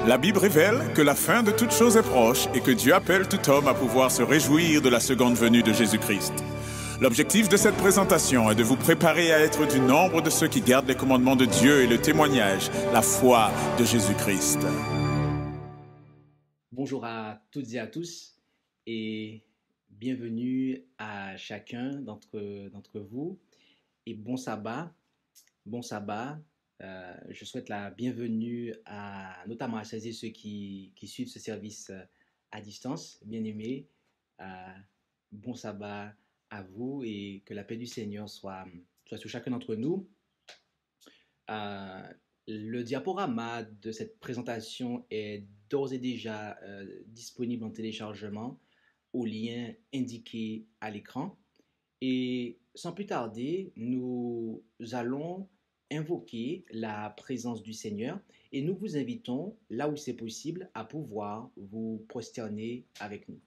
La Bible révèle que la fin de toute chose est proche et que Dieu appelle tout homme à pouvoir se réjouir de la seconde venue de Jésus-Christ. L'objectif de cette présentation est de vous préparer à être du nombre de ceux qui gardent les commandements de Dieu et le témoignage, la foi de Jésus-Christ. Bonjour à toutes et à tous et bienvenue à chacun d'entre vous et bon sabbat. Bon sabbat. Je souhaite la bienvenue notamment à celles et ceux qui suivent ce service à distance. Bien-aimés, bon sabbat à vous et que la paix du Seigneur soit sur chacun d'entre nous. Le diaporama de cette présentation est d'ores et déjà disponible en téléchargement au lien indiqué à l'écran. Et sans plus tarder, nous allons invoquer la présence du Seigneur et nous vous invitons, là où c'est possible, à pouvoir vous prosterner avec nous.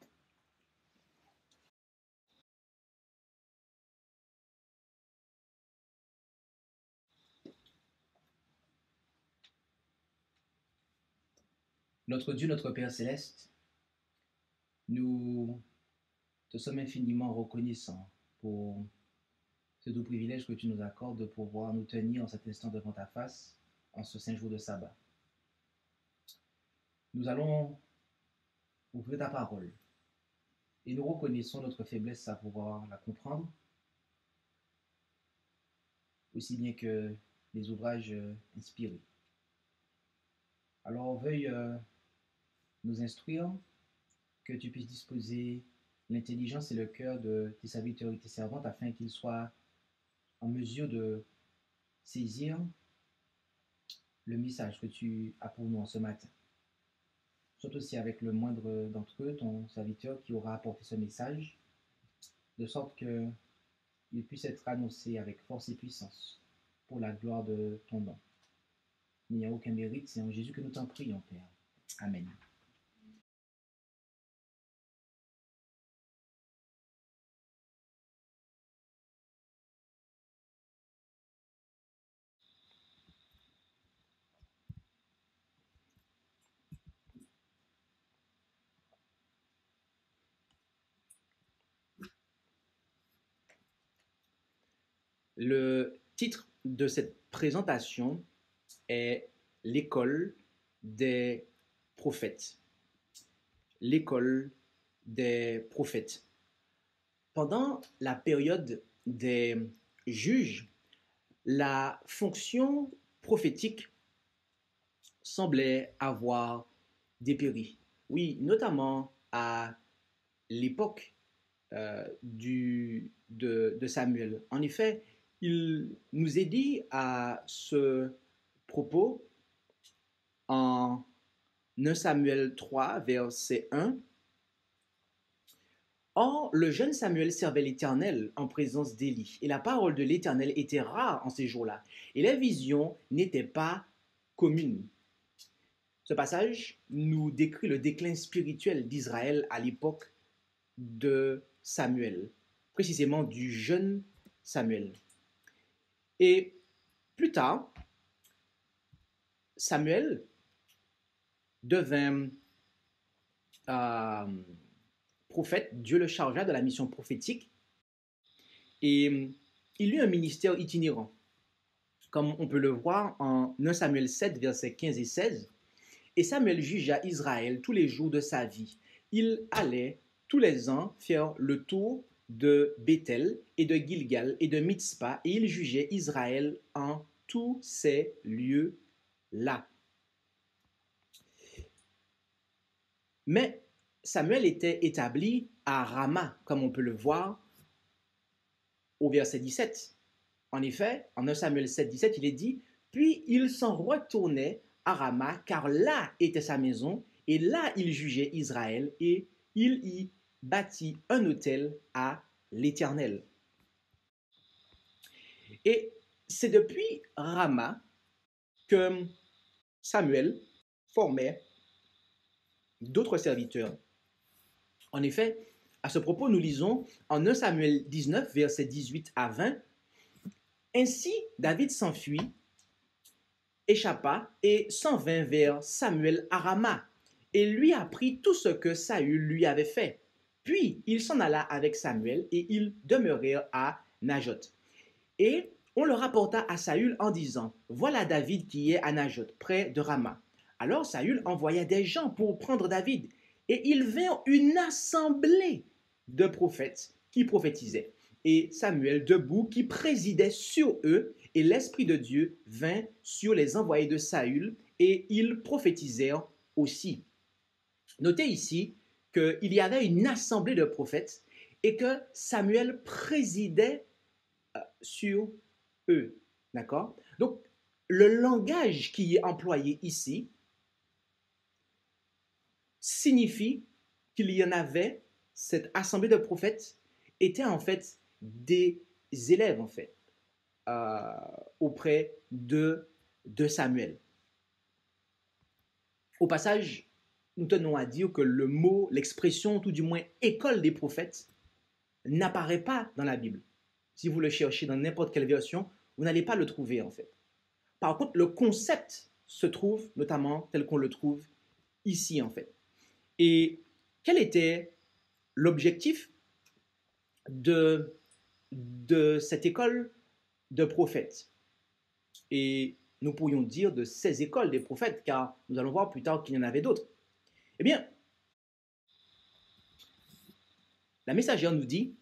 Notre Dieu, notre Père céleste, nous te sommes infiniment reconnaissants pour ce doux privilège que tu nous accordes de pouvoir nous tenir en cet instant devant ta face en ce saint jour de sabbat. Nous allons ouvrir ta parole et nous reconnaissons notre faiblesse à pouvoir la comprendre, aussi bien que les ouvrages inspirés. Alors veuille nous instruire, que tu puisses disposer l'intelligence et le cœur de tes serviteurs et tes servantes afin qu'ils soient en mesure de saisir le message que tu as pour nous en ce matin. Sois aussi avec le moindre d'entre eux, ton serviteur qui aura apporté ce message, de sorte qu'il puisse être annoncé avec force et puissance pour la gloire de ton nom. Il n'y a aucun mérite, c'est en Jésus que nous t'en prions, Père. Amen. Le titre de cette présentation est l'école des prophètes. L'école des prophètes. Pendant la période des juges, la fonction prophétique semblait avoir dépéri. Oui, notamment à l'époque de Samuel. En effet, il nous est dit à ce propos en 1 Samuel 3, verset 1, « Or, le jeune Samuel servait l'Éternel en présence d'Élie, et la parole de l'Éternel était rare en ces jours-là, et les visions n'étaient pas communes. » Ce passage nous décrit le déclin spirituel d'Israël à l'époque de Samuel, précisément du jeune Samuel. Et plus tard, Samuel devint prophète. Dieu le chargea de la mission prophétique et il eut un ministère itinérant, comme on peut le voir en 1 Samuel 7, versets 15 et 16. Et Samuel jugea Israël tous les jours de sa vie. Il allait tous les ans faire le tour de Béthel et de Gilgal et de Mitzpah, et il jugeait Israël en tous ces lieux-là. Mais Samuel était établi à Rama, comme on peut le voir au verset 17. En effet, en 1 Samuel 7, 17, il est dit « Puis il s'en retournait à Rama, car là était sa maison, et là il jugeait Israël, et il y bâtit un autel à l'Éternel. » Et c'est depuis Rama que Samuel formait d'autres serviteurs. En effet, à ce propos, nous lisons en 1 Samuel 19, versets 18 à 20, « Ainsi David s'enfuit échappa et s'en vint vers Samuel à Rama et lui apprit tout ce que Saül lui avait fait. Puis il s'en alla avec Samuel et ils demeurèrent à Najoth. Et on le rapporta à Saül en disant, voilà David qui est à Najoth, près de Rama. Alors Saül envoya des gens pour prendre David, et ils vinrent une assemblée de prophètes qui prophétisaient, et Samuel debout qui présidait sur eux, et l'Esprit de Dieu vint sur les envoyés de Saül, et ils prophétisèrent aussi. Notez ici qu'il y avait une assemblée de prophètes, et que Samuel présidait sur eux. D'accord? Donc, le langage qui est employé ici signifie qu'il y en avait, cette assemblée de prophètes était en fait des élèves, en fait, auprès de Samuel. Au passage, nous tenons à dire que le mot, l'expression, tout du moins école des prophètes, n'apparaît pas dans la Bible. Si vous le cherchez dans n'importe quelle version, vous n'allez pas le trouver en fait. Par contre, le concept se trouve notamment tel qu'on le trouve ici en fait. Et quel était l'objectif de cette école de prophètes? Et nous pourrions dire de ces écoles des prophètes, car nous allons voir plus tard qu'il y en avait d'autres. Eh bien, la messagère nous dit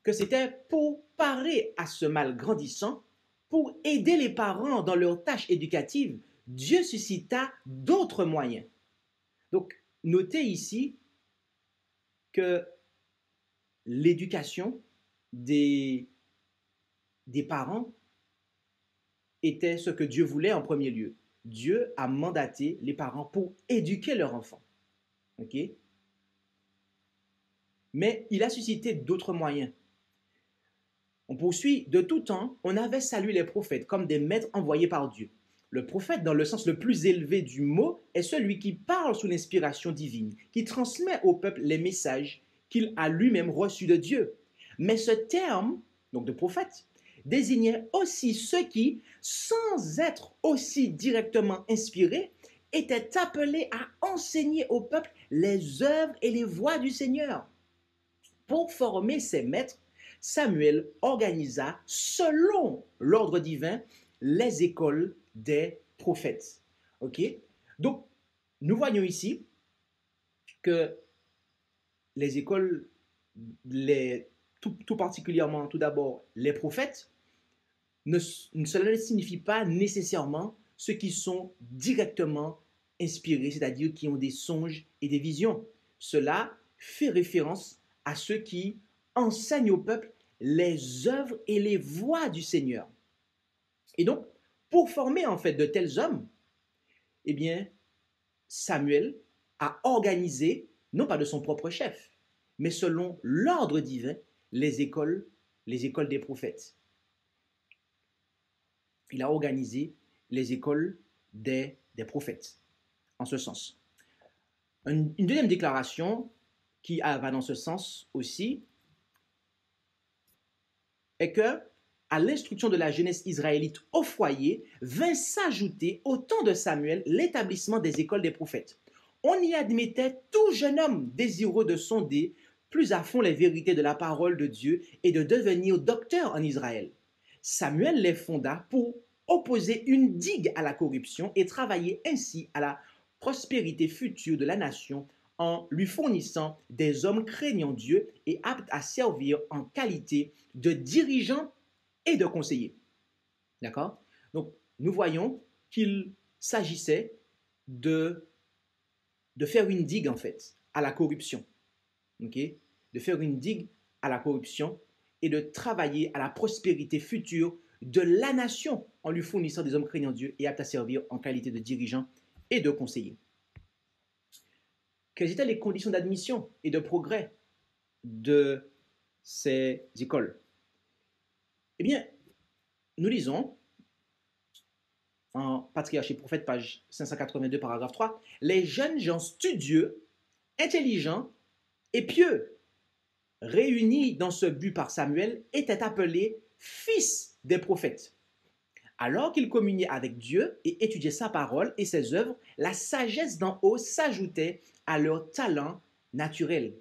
que c'était pour parer à ce mal grandissant, pour aider les parents dans leurs tâches éducatives, Dieu suscita d'autres moyens. Donc, notez ici que l'éducation des parents était ce que Dieu voulait en premier lieu. Dieu a mandaté les parents pour éduquer leurs enfants. Ok? Mais il a suscité d'autres moyens. On poursuit, de tout temps, on avait salué les prophètes comme des maîtres envoyés par Dieu. Le prophète, dans le sens le plus élevé du mot, est celui qui parle sous l'inspiration divine, qui transmet au peuple les messages qu'il a lui-même reçus de Dieu. Mais ce terme, donc de prophète, désignait aussi ceux qui, sans être aussi directement inspirés, étaient appelés à enseigner au peuple les œuvres et les voies du Seigneur. Pour former ces maîtres, Samuel organisa, selon l'ordre divin, les écoles des prophètes. Ok? Donc, nous voyons ici que les écoles, tout particulièrement, tout d'abord, les prophètes, cela ne signifie pas nécessairement ceux qui sont directement inspirés, c'est-à-dire qui ont des songes et des visions. Cela fait référence à ceux qui enseignent au peuple les œuvres et les voies du Seigneur. Et donc, pour former en fait de tels hommes, eh bien, Samuel a organisé, non pas de son propre chef, mais selon l'ordre divin, les écoles des prophètes. Il a organisé les écoles des prophètes, en ce sens. Une deuxième déclaration qui va dans ce sens aussi, est que, à l'instruction de la jeunesse israélite au foyer, vint s'ajouter au temps de Samuel l'établissement des écoles des prophètes. On y admettait tout jeune homme désireux de sonder plus à fond les vérités de la parole de Dieu et de devenir docteur en Israël. Samuel les fonda pour opposer une digue à la corruption et travailler ainsi à la prospérité future de la nation en lui fournissant des hommes craignant Dieu et aptes à servir en qualité de dirigeants et de conseillers. D'accord? Donc, nous voyons qu'il s'agissait de faire une digue, en fait, à la corruption. Ok? De faire une digue à la corruption et de travailler à la prospérité future de la nation en lui fournissant des hommes craignant Dieu et aptes à servir en qualité de dirigeants et de conseillers. Quelles étaient les conditions d'admission et de progrès de ces écoles? Eh bien, nous lisons en Patriarche et Prophète, page 582, paragraphe 3, « Les jeunes gens studieux, intelligents et pieux, réunis dans ce but par Samuel, étaient appelés fils des prophètes. Alors qu'ils communiaient avec Dieu et étudiaient sa parole et ses œuvres, la sagesse d'en haut s'ajoutait à leur talent naturel.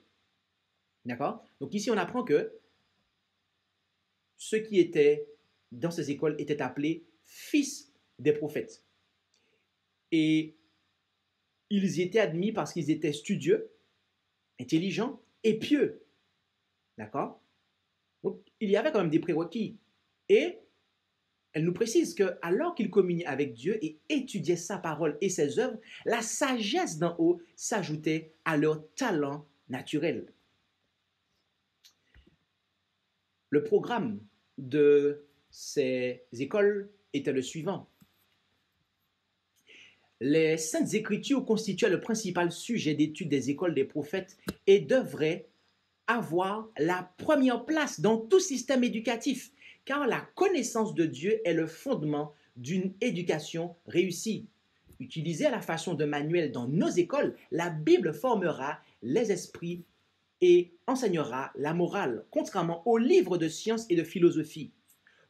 D'accord? Donc ici, on apprend que ceux qui étaient dans ces écoles étaient appelés fils des prophètes. Et ils y étaient admis parce qu'ils étaient studieux, intelligents et pieux. D'accord? Donc, il y avait quand même des prérequis. Et elle nous précise que alors qu'ils communiaient avec Dieu et étudiaient sa parole et ses œuvres, la sagesse d'en haut s'ajoutait à leur talent naturel. Le programme de ces écoles était le suivant. Les Saintes Écritures constituaient le principal sujet d'étude des écoles des prophètes et devraient avoir la première place dans tout système éducatif, car la connaissance de Dieu est le fondement d'une éducation réussie. Utilisée à la façon de manuel dans nos écoles, la Bible formera les esprits et enseignera la morale, contrairement aux livres de sciences et de philosophie.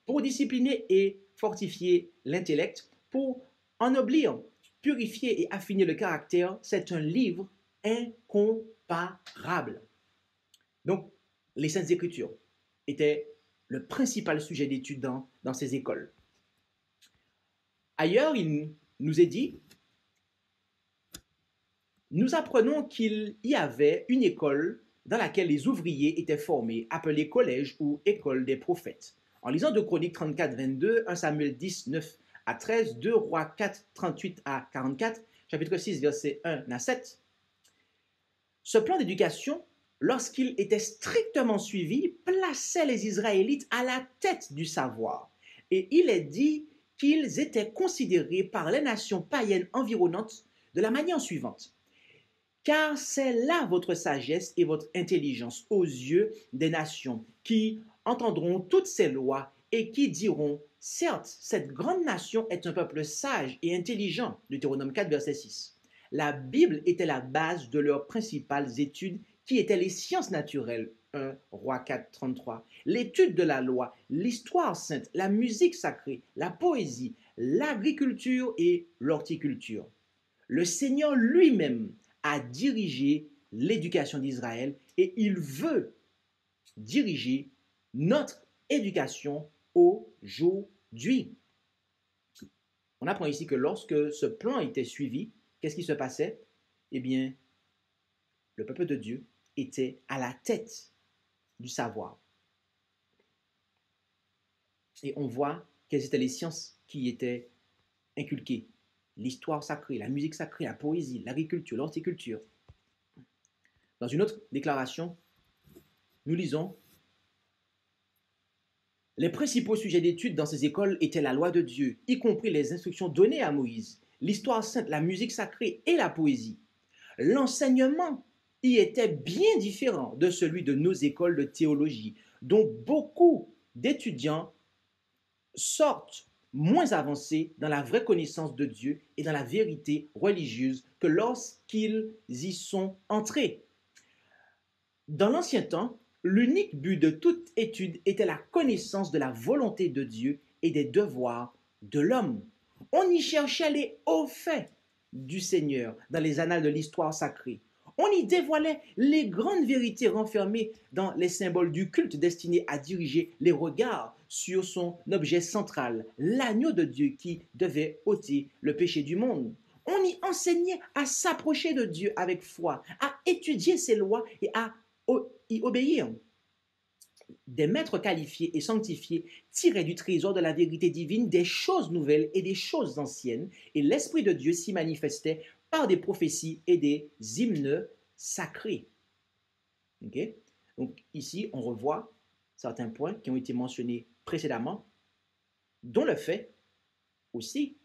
Pour discipliner et fortifier l'intellect, pour ennoblir, purifier et affiner le caractère, c'est un livre incomparable. Donc, les Saintes Écritures étaient le principal sujet d'étude dans ces écoles. Ailleurs, il nous est dit, nous apprenons qu'il y avait une école dans laquelle les ouvriers étaient formés, appelée collège ou école des prophètes. En lisant 2 Chroniques 34, 22, 1 Samuel 10, 9 à 13, 2 Rois 4, 38 à 44, chapitre 6, verset 1 à 7, ce plan d'éducation, lorsqu'il était strictement suivi, plaçait les Israélites à la tête du savoir. Et il est dit qu'ils étaient considérés par les nations païennes environnantes de la manière suivante. Car c'est là votre sagesse et votre intelligence aux yeux des nations qui entendront toutes ces lois et qui diront, certes, cette grande nation est un peuple sage et intelligent. Deutéronome 4, verset 6. La Bible était la base de leurs principales études qui étaient les sciences naturelles. 1 Roi 4, 33. L'étude de la loi, l'histoire sainte, la musique sacrée, la poésie, l'agriculture et l'horticulture. Le Seigneur lui-même a dirigé l'éducation d'Israël et il veut diriger notre éducation aujourd'hui. On apprend ici que lorsque ce plan était suivi, qu'est-ce qui se passait? Eh bien, le peuple de Dieu était à la tête du savoir. Et on voit quelles étaient les sciences qui étaient inculquées. L'histoire sacrée, la musique sacrée, la poésie, l'agriculture, l'horticulture. Dans une autre déclaration, nous lisons « Les principaux sujets d'étude dans ces écoles étaient la loi de Dieu, y compris les instructions données à Moïse, l'histoire sainte, la musique sacrée et la poésie. L'enseignement y était bien différent de celui de nos écoles de théologie, dont beaucoup d'étudiants sortent moins avancés dans la vraie connaissance de Dieu et dans la vérité religieuse que lorsqu'ils y sont entrés. Dans l'ancien temps, l'unique but de toute étude était la connaissance de la volonté de Dieu et des devoirs de l'homme. On y cherchait les hauts faits du Seigneur dans les annales de l'histoire sacrée. On y dévoilait les grandes vérités renfermées dans les symboles du culte destinés à diriger les regards sur son objet central, l'agneau de Dieu qui devait ôter le péché du monde. On y enseignait à s'approcher de Dieu avec foi, à étudier ses lois et à y obéir. Des maîtres qualifiés et sanctifiés tiraient du trésor de la vérité divine des choses nouvelles et des choses anciennes, et l'Esprit de Dieu s'y manifestait par des prophéties et des hymnes sacrés. Okay? Donc ici, on revoit certains points qui ont été mentionnés précédemment, dont le fait aussi,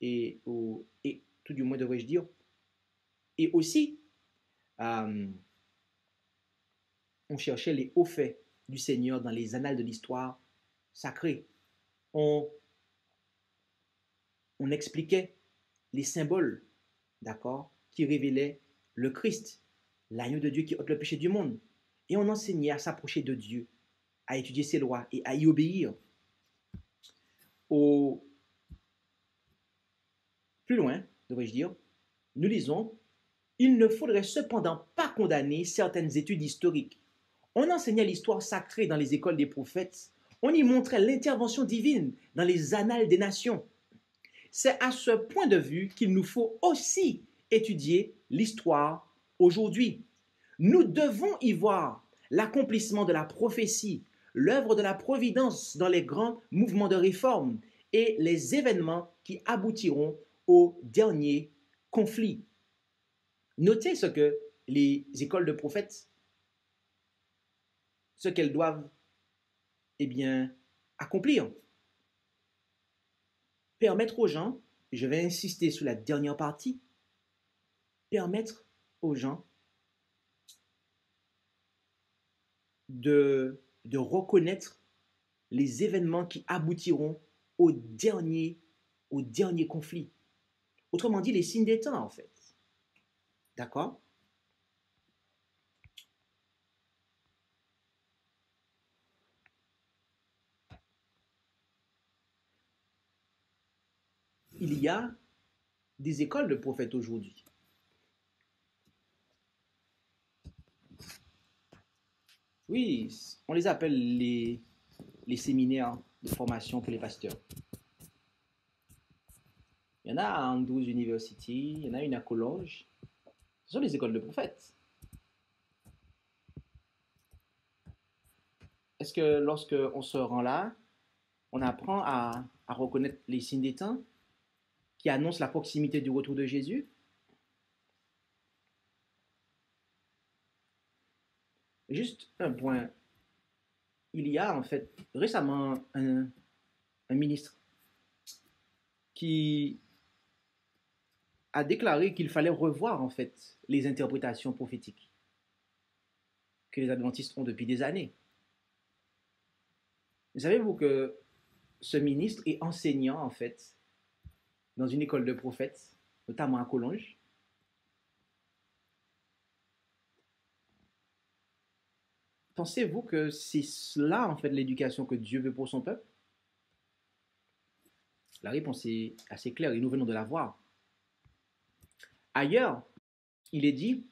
et tout du moins devrais-je dire, et aussi, on cherchait les hauts faits du Seigneur dans les annales de l'histoire sacrée. On expliquait les symboles, d'accord, qui révélaient le Christ, l'agneau de Dieu qui ôte le péché du monde. Et on enseignait à s'approcher de Dieu, à étudier ses lois et à y obéir. Au Plus loin, devrais-je dire, nous lisons, il ne faudrait cependant pas condamner certaines études historiques. On enseignait l'histoire sacrée dans les écoles des prophètes. On y montrait l'intervention divine dans les annales des nations. C'est à ce point de vue qu'il nous faut aussi étudier l'histoire aujourd'hui. Nous devons y voir l'accomplissement de la prophétie, l'œuvre de la providence dans les grands mouvements de réforme et les événements qui aboutiront au dernier conflit. Notez ce que les écoles de prophètes, ce qu'elles doivent accomplir. Permettre aux gens, je vais insister sur la dernière partie, permettre aux gens de reconnaître les événements qui aboutiront au dernier conflit. Autrement dit, les signes des temps, en fait. D'accord? Il y a des écoles de prophètes aujourd'hui. Oui, on les appelle les séminaires de formation pour les pasteurs. Il y en a à Andrews University, il y en a une à Collonges. Ce sont les écoles de prophètes. Est-ce que lorsque on se rend là, on apprend à reconnaître les signes des temps qui annoncent la proximité du retour de Jésus? Juste un point. Il y a en fait récemment un ministre qui a déclaré qu'il fallait revoir en fait les interprétations prophétiques que les adventistes ont depuis des années. Savez-vous que ce ministre est enseignant en fait dans une école de prophètes, notamment à Collonges? Pensez-vous que c'est cela en fait l'éducation que Dieu veut pour son peuple? La réponse est assez claire et nous venons de la voir. Ailleurs, il est dit,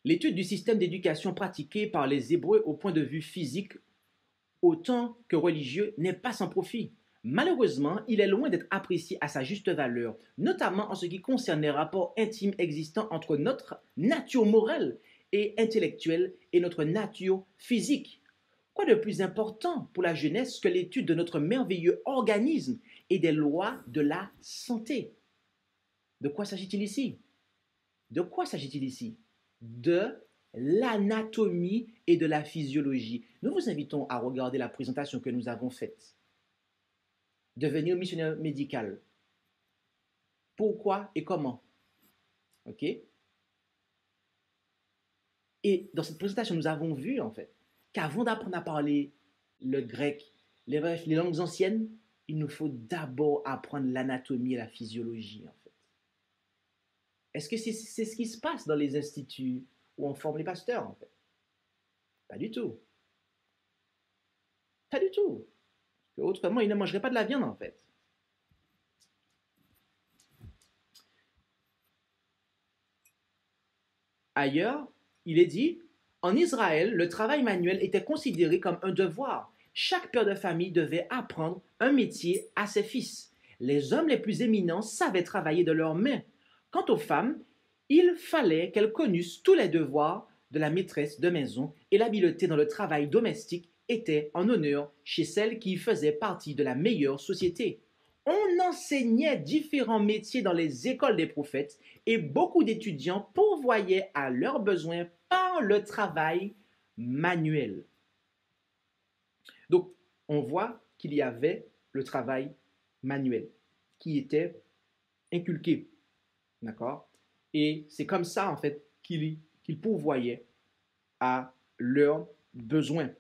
l'étude du système d'éducation pratiqué par les Hébreux au point de vue physique autant que religieux n'est pas sans profit. Malheureusement, il est loin d'être apprécié à sa juste valeur, notamment en ce qui concerne les rapports intimes existants entre notre nature morale et intellectuelle et notre nature physique. Quoi de plus important pour la jeunesse que l'étude de notre merveilleux organisme et des lois de la santé? De quoi s'agit-il ici? De quoi s'agit-il ici? De l'anatomie et de la physiologie. Nous vous invitons à regarder la présentation que nous avons faite. Devenir missionnaire médical. Pourquoi et comment? OK? Et dans cette présentation, nous avons vu en fait qu'avant d'apprendre à parler le grec, les langues anciennes, il nous faut d'abord apprendre l'anatomie et la physiologie en fait. Est-ce que c'est ce qui se passe dans les instituts où on forme les pasteurs en fait? Pas du tout. Pas du tout. Autrement, ils ne mangeraient pas de la viande en fait. Ailleurs, il est dit, en Israël, le travail manuel était considéré comme un devoir. Chaque père de famille devait apprendre un métier à ses fils. Les hommes les plus éminents savaient travailler de leurs mains. Quant aux femmes, il fallait qu'elles connussent tous les devoirs de la maîtresse de maison et l'habileté dans le travail domestique était en honneur chez celles qui faisaient partie de la meilleure société. On enseignait différents métiers dans les écoles des prophètes et beaucoup d'étudiants pourvoyaient à leurs besoins par le travail manuel. Donc, on voit qu'il y avait le travail manuel qui était inculqué. D'accord? Et c'est comme ça, en fait, qu'ils pourvoyaient à leurs besoins.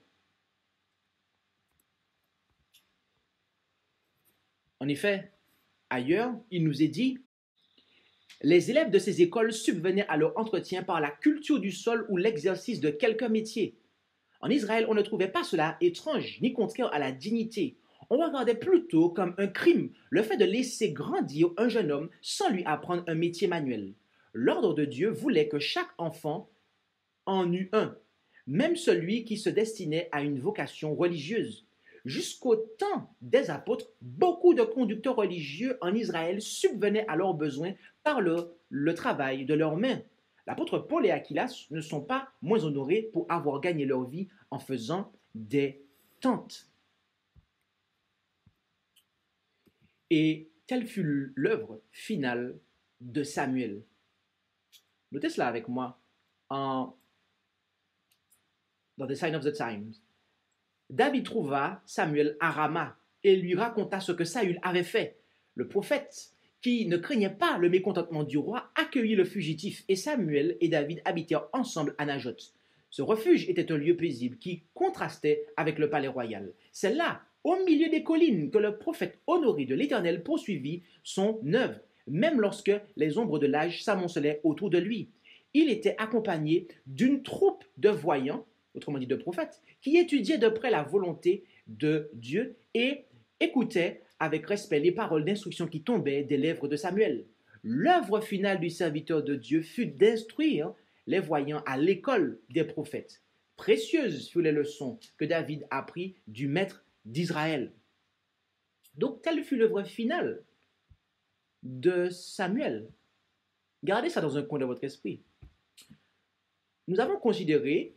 En effet, ailleurs, il nous est dit, les élèves de ces écoles subvenaient à leur entretien par la culture du sol ou l'exercice de quelques métiers. En Israël, on ne trouvait pas cela étrange ni contraire à la dignité. On regardait plutôt comme un crime le fait de laisser grandir un jeune homme sans lui apprendre un métier manuel. L'ordre de Dieu voulait que chaque enfant en eût un, même celui qui se destinait à une vocation religieuse. Jusqu'au temps des apôtres, beaucoup de conducteurs religieux en Israël subvenaient à leurs besoins par le travail de leurs mains. L'apôtre Paul et Aquilas ne sont pas moins honorés pour avoir gagné leur vie en faisant des tentes. Et telle fut l'œuvre finale de Samuel. Notez cela avec moi dans The Sign of the Times. David trouva Samuel à Rama et lui raconta ce que Saül avait fait. Le prophète, qui ne craignait pas le mécontentement du roi, accueillit le fugitif et Samuel et David habitèrent ensemble à Najoth. Ce refuge était un lieu paisible qui contrastait avec le palais royal. C'est là, au milieu des collines, que le prophète honoré de l'Éternel poursuivit son œuvre, même lorsque les ombres de l'âge s'amoncelaient autour de lui. Il était accompagné d'une troupe de voyants, autrement dit de prophètes, qui étudiaient de près la volonté de Dieu et écoutaient avec respect les paroles d'instruction qui tombaient des lèvres de Samuel. L'œuvre finale du serviteur de Dieu fut d'instruire les voyants à l'école des prophètes. Précieuses furent les leçons que David apprit du maître d'Israël. Donc, telle fut l'œuvre finale de Samuel. Gardez ça dans un coin de votre esprit. Nous avons considéré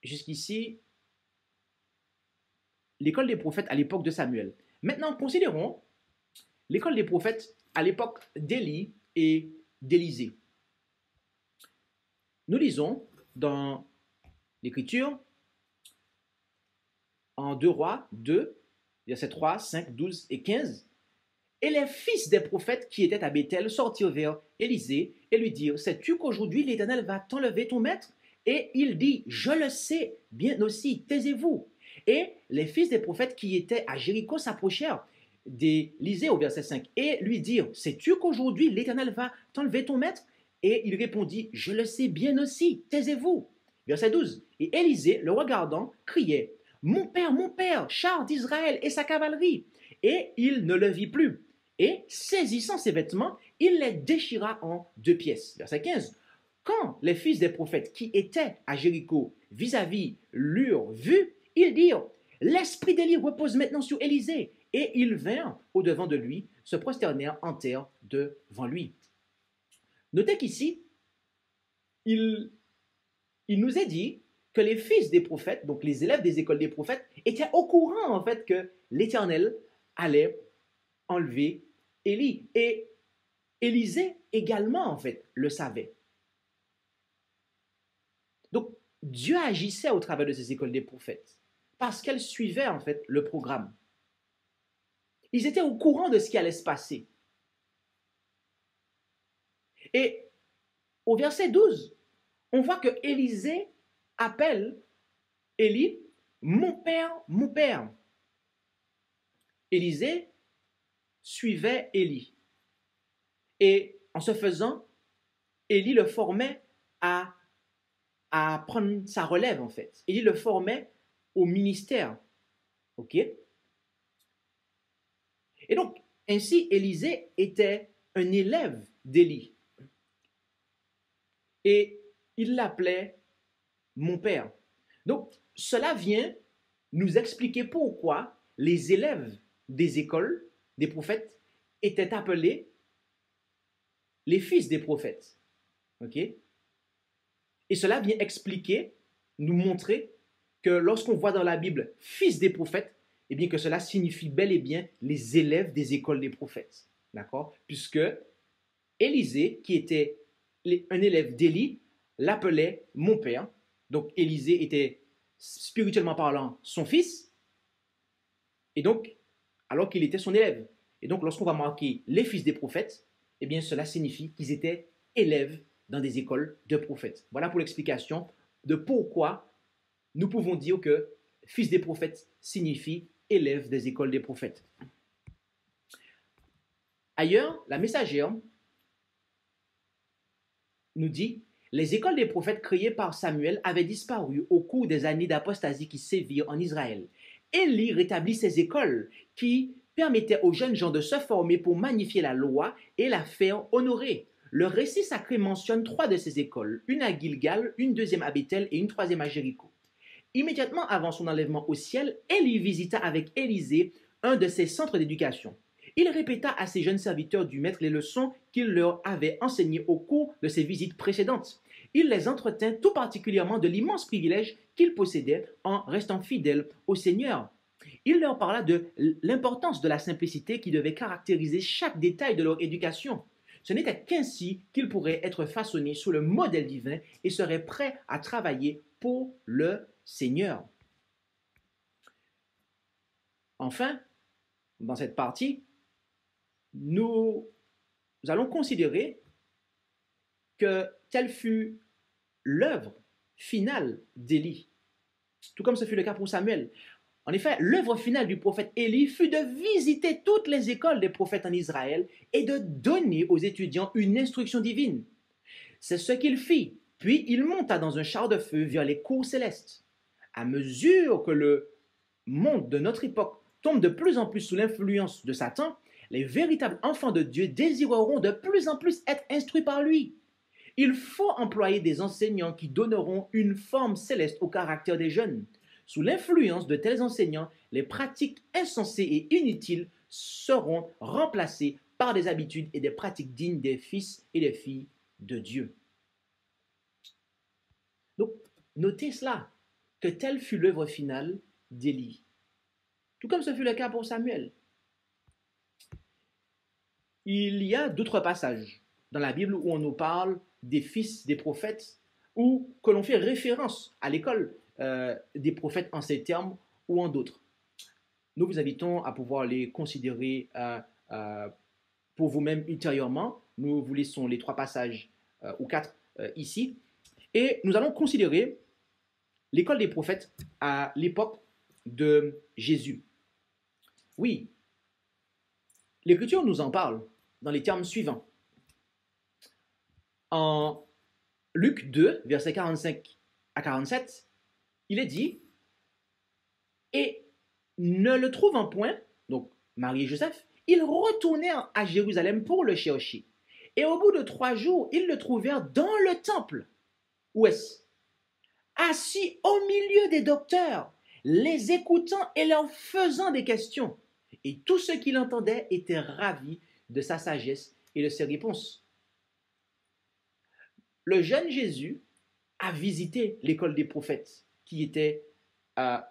jusqu'ici l'école des prophètes à l'époque de Samuel. Maintenant, considérons l'école des prophètes à l'époque d'Élie et d'Élisée. Nous lisons dans l'Écriture, en 2 Rois 2, versets 3, 5, 12 et 15, « Et les fils des prophètes qui étaient à Béthel sortirent vers Élisée et lui dirent, « Sais-tu qu'aujourd'hui l'Éternel va t'enlever ton maître ?» Et il dit, « Je le sais, bien aussi, taisez-vous. » Et les fils des prophètes qui étaient à Jéricho s'approchèrent d'Élisée au verset 5 et lui dirent, « Sais-tu qu'aujourd'hui l'Éternel va t'enlever ton maître ?» Et il répondit, « Je le sais bien aussi, taisez-vous. » Verset 12, « Et Élisée, le regardant, criait, « mon père, char d'Israël et sa cavalerie. » Et il ne le vit plus. Et saisissant ses vêtements, il les déchira en 2 pièces. Verset 15, « Quand les fils des prophètes qui étaient à Jéricho vis-à-vis l'eurent vu, ils dirent, « L'esprit d'Élie repose maintenant sur Élisée. » Et ils vinrent au-devant de lui, se prosternèrent en terre devant lui. Notez qu'ici, il nous est dit que les fils des prophètes, donc les élèves des écoles des prophètes, étaient au courant en fait que l'Éternel allait enlever Élie. Et Élisée également en fait le savait. Donc Dieu agissait au travers de ces écoles des prophètes parce qu'elles suivaient en fait le programme. Ils étaient au courant de ce qui allait se passer. Et au verset 12, on voit que Élisée appelle Élie « mon père, mon père ». Élisée suivait Élie. Et en ce faisant, Élie le formait à prendre sa relève en fait. Élie le formait au ministère. Ok? Et donc, ainsi, Élisée était un élève d'Élie. Et il l'appelait mon père. Donc, cela vient nous expliquer pourquoi les élèves des écoles des prophètes étaient appelés les fils des prophètes. Ok? Et cela vient expliquer, nous montrer que lorsqu'on voit dans la Bible fils des prophètes, eh bien que cela signifie bel et bien les élèves des écoles des prophètes. D'accord? Puisque Élisée, qui était un élève d'Élie, l'appelait mon père. Donc Élisée était spirituellement parlant son fils. Et donc, alors qu'il était son élève. Et donc, lorsqu'on va marquer les fils des prophètes, eh bien cela signifie qu'ils étaient élèves dans des écoles de prophètes. Voilà pour l'explication de pourquoi nous pouvons dire que fils des prophètes signifie élève des écoles des prophètes. Ailleurs, la messagère nous dit « Les écoles des prophètes créées par Samuel avaient disparu au cours des années d'apostasie qui sévirent en Israël. Élie rétablit ces écoles qui permettaient aux jeunes gens de se former pour magnifier la loi et la faire honorer. Le récit sacré mentionne 3 de ces écoles, une à Gilgal, une deuxième à Bethel et une troisième à Jéricho. Immédiatement avant son enlèvement au ciel, Élie visita avec Élisée un de ses centres d'éducation. Il répéta à ses jeunes serviteurs du maître les leçons qu'il leur avait enseignées au cours de ses visites précédentes. Il les entretint tout particulièrement de l'immense privilège qu'il possédait en restant fidèle au Seigneur. Il leur parla de l'importance de la simplicité qui devait caractériser chaque détail de leur éducation. Ce n'était qu'ainsi qu'ils pourraient être façonnés sous le modèle divin et seraient prêts à travailler pour le Seigneur. Enfin, dans cette partie, nous allons considérer que telle fut l'œuvre finale d'Élie, tout comme ce fut le cas pour Samuel. En effet, l'œuvre finale du prophète Élie fut de visiter toutes les écoles des prophètes en Israël et de donner aux étudiants une instruction divine. C'est ce qu'il fit, puis il monta dans un char de feu vers les cours célestes. À mesure que le monde de notre époque tombe de plus en plus sous l'influence de Satan, les véritables enfants de Dieu désireront de plus en plus être instruits par lui. Il faut employer des enseignants qui donneront une forme céleste au caractère des jeunes. Sous l'influence de tels enseignants, les pratiques insensées et inutiles seront remplacées par des habitudes et des pratiques dignes des fils et des filles de Dieu. Donc, notez cela, que telle fut l'œuvre finale d'Élie. Tout comme ce fut le cas pour Samuel. Il y a d'autres passages dans la Bible où on nous parle des fils des prophètes ou que l'on fait référence à l'école des prophètes en ces termes ou en d'autres. Nous vous invitons à pouvoir les considérer pour vous-même ultérieurement. Nous vous laissons les 3 passages ou 4 ici. Et nous allons considérer l'école des prophètes à l'époque de Jésus. Oui, l'Écriture nous en parle dans les termes suivants. En Luc 2, versets 45 à 47, il est dit « Et ne le trouvant point, donc Marie et Joseph, ils retournèrent à Jérusalem pour le chercher. Et au bout de 3 jours, ils le trouvèrent dans le temple. » Où est-ce? Assis au milieu des docteurs, les écoutant et leur faisant des questions. Et tous ceux qui l'entendaient étaient ravis de sa sagesse et de ses réponses. Le jeune Jésus a visité l'école des prophètes qui était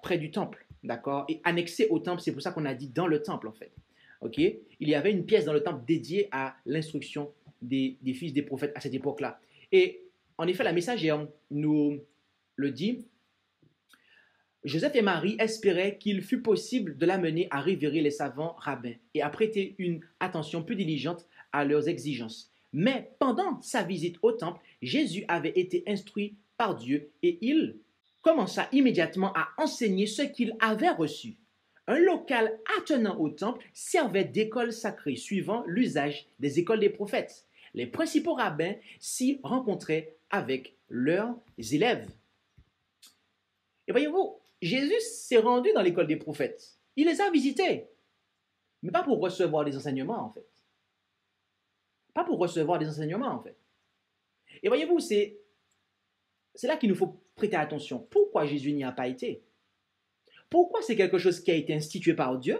près du temple, d'accord, et annexée au temple. C'est pour ça qu'on a dit dans le temple, en fait. Ok. Il y avait une pièce dans le temple dédiée à l'instruction des fils des prophètes à cette époque-là. Et en effet, la messagère nous le dit. Joseph et Marie espéraient qu'il fût possible de l'amener à révérer les savants rabbins et à prêter une attention plus diligente à leurs exigences. Mais pendant sa visite au temple, Jésus avait été instruit par Dieu et il commença immédiatement à enseigner ce qu'il avait reçu. Un local attenant au temple servait d'école sacrée suivant l'usage des écoles des prophètes. Les principaux rabbins s'y rencontraient avec leurs élèves. Et voyez-vous, Jésus s'est rendu dans l'école des prophètes. Il les a visités, mais pas pour recevoir des enseignements, en fait. Pas pour recevoir des enseignements, en fait. Et voyez-vous, c'est là qu'il nous faut prêter attention. Pourquoi Jésus n'y a pas été? Pourquoi c'est quelque chose qui a été institué par Dieu,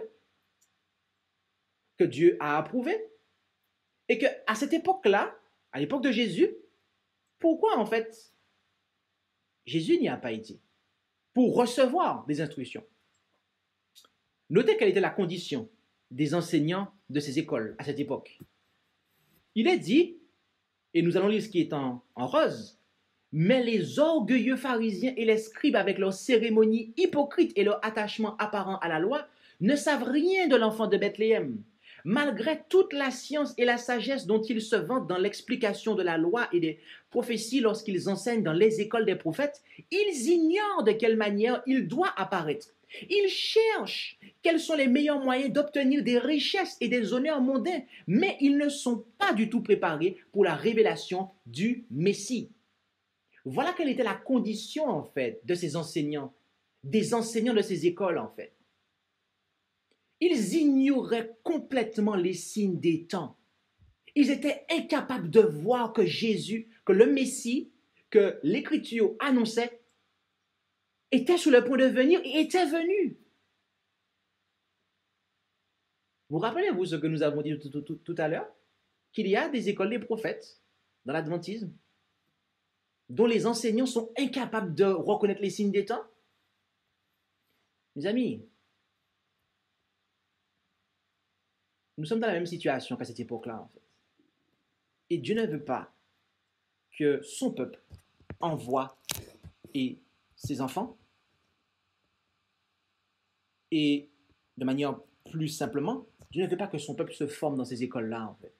que Dieu a approuvé, et qu'à cette époque-là, à l'époque de Jésus, pourquoi, en fait, Jésus n'y a pas été? Pour recevoir des instructions. Notez quelle était la condition des enseignants de ces écoles à cette époque. Il est dit, et nous allons lire ce qui est en rose, « Mais les orgueilleux pharisiens et les scribes avec leurs cérémonies hypocrites et leur attachement apparent à la loi ne savent rien de l'enfant de Bethléem. Malgré toute la science et la sagesse dont ils se vantent dans l'explication de la loi et des prophéties lorsqu'ils enseignent dans les écoles des prophètes, ils ignorent de quelle manière il doit apparaître. Ils cherchent quels sont les meilleurs moyens d'obtenir des richesses et des honneurs mondains, mais ils ne sont pas du tout préparés pour la révélation du Messie. Voilà quelle était la condition, en fait, de ces enseignants, des enseignants de ces écoles, en fait. Ils ignoraient complètement les signes des temps. Ils étaient incapables de voir que Jésus, que le Messie, que l'Écriture annonçait, était sur le point de venir et était venu. Vous rappelez-vous ce que nous avons dit tout à l'heure? Qu'il y a des écoles des prophètes dans l'adventisme dont les enseignants sont incapables de reconnaître les signes des temps? Mes amis, nous sommes dans la même situation qu'à cette époque-là, en fait. Et Dieu ne veut pas que son peuple envoie et ses enfants. Et de manière plus simplement, Dieu ne veut pas que son peuple se forme dans ces écoles-là, en fait.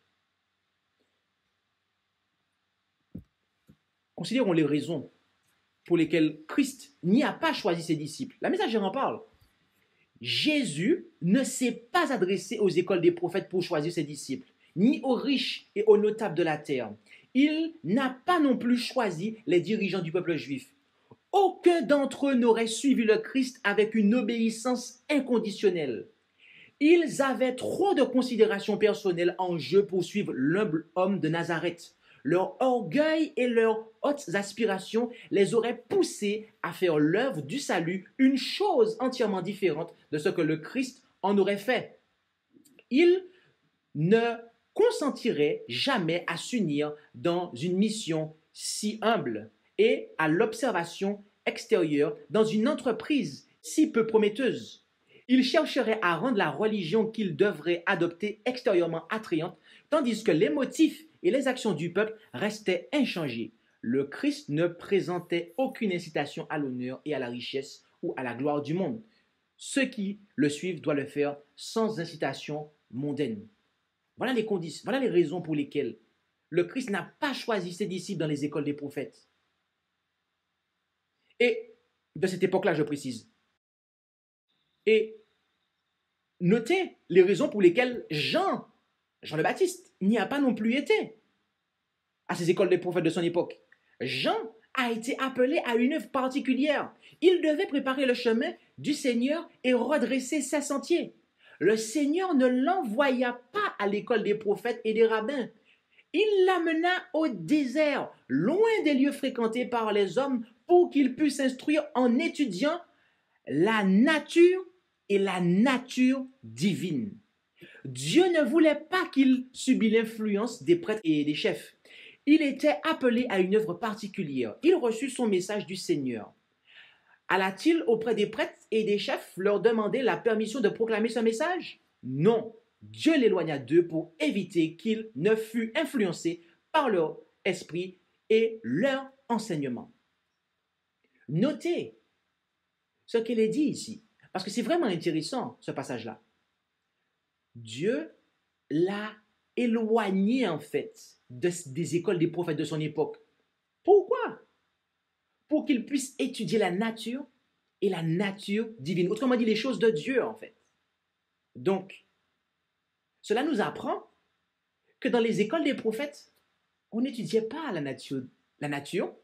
Considérons les raisons pour lesquelles Christ n'y a pas choisi ses disciples. La messagère en parle. Jésus ne s'est pas adressé aux écoles des prophètes pour choisir ses disciples, ni aux riches et aux notables de la terre. Il n'a pas non plus choisi les dirigeants du peuple juif. Aucun d'entre eux n'aurait suivi le Christ avec une obéissance inconditionnelle. Ils avaient trop de considérations personnelles en jeu pour suivre l'humble homme de Nazareth. Leur orgueil et leurs hautes aspirations les auraient poussés à faire l'œuvre du salut une chose entièrement différente de ce que le Christ en aurait fait. Ils ne consentiraient jamais à s'unir dans une mission si humble et à l'observation extérieure dans une entreprise si peu prometteuse. Ils chercheraient à rendre la religion qu'ils devraient adopter extérieurement attrayante, tandis que les motifs et les actions du peuple restaient inchangés. Le Christ ne présentait aucune incitation à l'honneur et à la richesse ou à la gloire du monde. Ceux qui le suivent doivent le faire sans incitation mondaine. Voilà les conditions, voilà les raisons pour lesquelles le Christ n'a pas choisi ses disciples dans les écoles des prophètes. Et de cette époque-là, je précise. Et notez les raisons pour lesquelles Jean le Baptiste n'y a pas non plus été à ces écoles des prophètes de son époque. Jean a été appelé à une œuvre particulière. Il devait préparer le chemin du Seigneur et redresser ses sentiers. Le Seigneur ne l'envoya pas à l'école des prophètes et des rabbins. Il l'amena au désert, loin des lieux fréquentés par les hommes, pour qu'il puisse s'instruire en étudiant la nature et la nature divine. Dieu ne voulait pas qu'il subisse l'influence des prêtres et des chefs. Il était appelé à une œuvre particulière. Il reçut son message du Seigneur. Alla-t-il auprès des prêtres et des chefs leur demander la permission de proclamer ce message? Non. Dieu l'éloigna d'eux pour éviter qu'il ne fût influencé par leur esprit et leur enseignement. Notez ce qu'il est dit ici, parce que c'est vraiment intéressant, ce passage-là. Dieu l'a éloigné, en fait, des écoles des prophètes de son époque. Pourquoi? Pour qu'il puisse étudier la nature et la nature divine. Autrement dit, les choses de Dieu, en fait. Donc, cela nous apprend que dans les écoles des prophètes, on n'étudiait pas la nature,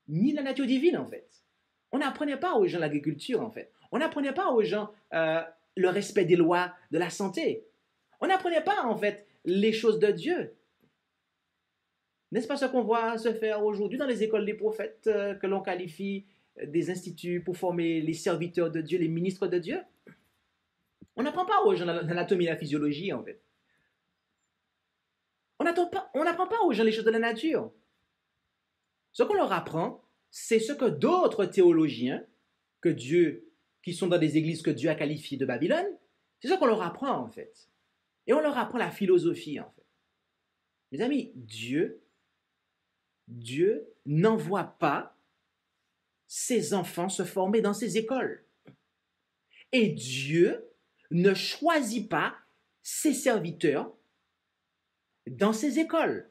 ni la nature divine, en fait. On n'apprenait pas aux gens l'agriculture, en fait. On n'apprenait pas aux gens le respect des lois de la santé. On n'apprenait pas, en fait, les choses de Dieu. N'est-ce pas ce qu'on voit se faire aujourd'hui dans les écoles des prophètes que l'on qualifie des instituts pour former les serviteurs de Dieu, les ministres de Dieu? On n'apprend pas aux gens l'anatomie et la physiologie, en fait. On n'apprend pas aux gens les choses de la nature. Ce qu'on leur apprend, c'est ce que d'autres théologiens qui sont dans des églises que Dieu a qualifiées de Babylone, c'est ce qu'on leur apprend, en fait. Et on leur apprend la philosophie, en fait. Mes amis, Dieu n'envoie pas ses enfants se former dans ses écoles. Et Dieu ne choisit pas ses serviteurs dans ses écoles.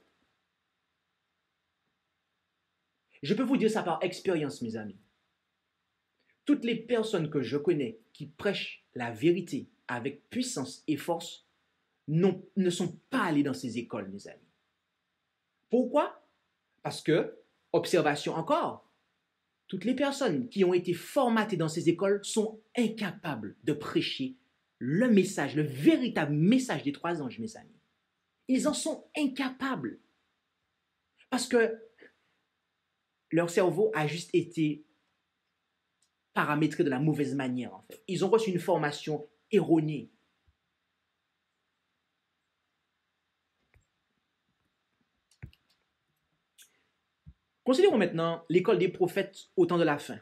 Je peux vous dire ça par expérience, mes amis. Toutes les personnes que je connais qui prêchent la vérité avec puissance et force ne sont pas allées dans ces écoles, mes amis. Pourquoi? Parce que Observation encore, toutes les personnes qui ont été formatées dans ces écoles sont incapables de prêcher le message, le véritable message des 3 anges, mes amis. Ils en sont incapables. Parce que leur cerveau a juste été paramétré de la mauvaise manière, en fait. Ils ont reçu une formation erronée. Considérons maintenant l'école des prophètes au temps de la fin.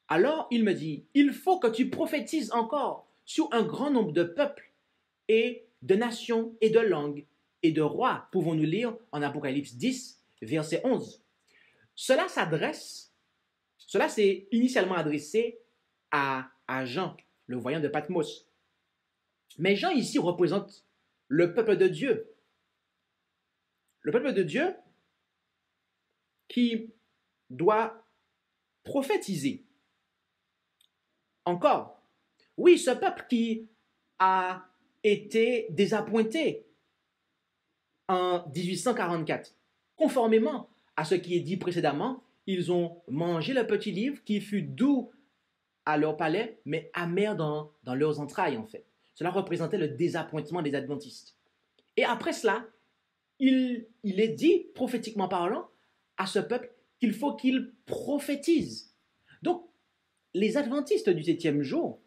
Alors, il me dit, il faut que tu prophétises encore sur un grand nombre de peuples et de nations et de langues et de rois. Pouvons-nous lire en Apocalypse 10, verset 11. Cela s'est initialement adressé à Jean, le voyant de Patmos. Mais Jean ici représente le peuple de Dieu. Le peuple de Dieu qui doit prophétiser. Encore, oui, ce peuple qui a été désappointé en 1844. Conformément à ce qui est dit précédemment, ils ont mangé le petit livre qui fut doux à leur palais, mais amer dans leurs entrailles, en fait. Cela représentait le désappointement des adventistes. Et après cela, il est dit, prophétiquement parlant, à ce peuple qu'il faut qu'il prophétise. Donc, les adventistes du 7e jour,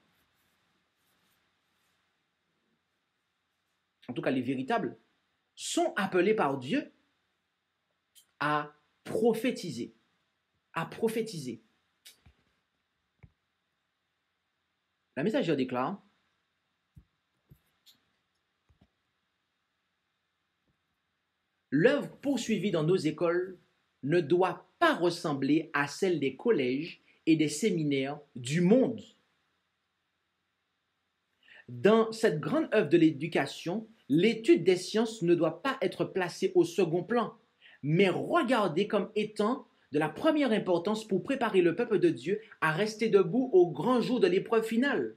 en tout cas les véritables, sont appelés par Dieu à prophétiser. À prophétiser. La messagère déclare: l'œuvre poursuivie dans nos écoles ne doit pas ressembler à celle des collèges et des séminaires du monde. Dans cette grande œuvre de l'éducation, l'étude des sciences ne doit pas être placée au second plan, mais regardée comme étant de la première importance pour préparer le peuple de Dieu à rester debout au grand jour de l'épreuve finale.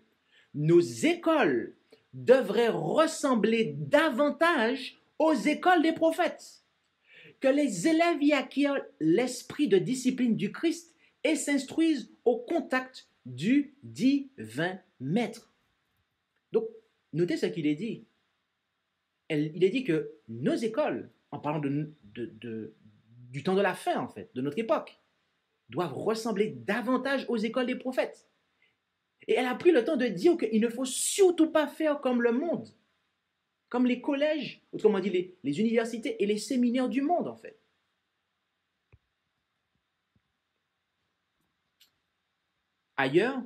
Nos écoles devraient ressembler davantage aux écoles des prophètes. Que les élèves y acquièrent l'esprit de discipline du Christ et s'instruisent au contact du divin maître. Donc, notez ce qu'il est dit. Il est dit que nos écoles, en parlant du temps de la fin, en fait, de notre époque, doivent ressembler davantage aux écoles des prophètes. Et elle a pris le temps de dire qu'il ne faut surtout pas faire comme le monde, comme les collèges, autrement dit les universités et les séminaires du monde, en fait. Ailleurs,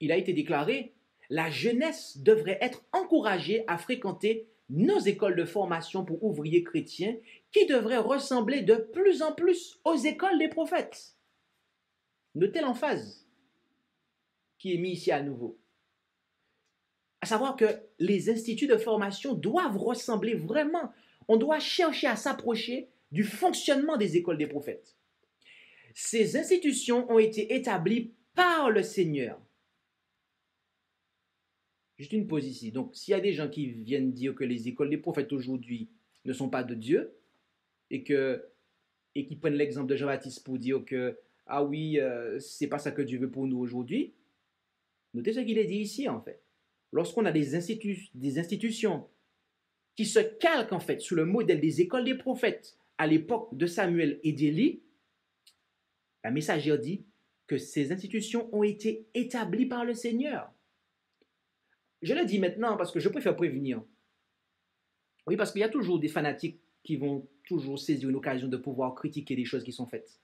il a été déclaré: la jeunesse devrait être encouragée à fréquenter nos écoles de formation pour ouvriers chrétiens qui devraient ressembler de plus en plus aux écoles des prophètes. Notez l'emphase qui est mise ici à nouveau. À savoir que les instituts de formation doivent ressembler vraiment. On doit chercher à s'approcher du fonctionnement des écoles des prophètes. Ces institutions ont été établies par le Seigneur. Juste une pause ici. Donc, s'il y a des gens qui viennent dire que les écoles des prophètes aujourd'hui ne sont pas de Dieu et qui prennent l'exemple de Jean-Baptiste pour dire que ah oui, c'est pas ça que Dieu veut pour nous aujourd'hui, notez ce qu'il est dit ici en fait. Lorsqu'on a des institutions qui se calquent en fait sur le modèle des écoles des prophètes à l'époque de Samuel et d'Élie, la messagère dit que ces institutions ont été établies par le Seigneur. Je le dis maintenant parce que je préfère prévenir. Oui, parce qu'il y a toujours des fanatiques qui vont toujours saisir une occasion de pouvoir critiquer des choses qui sont faites.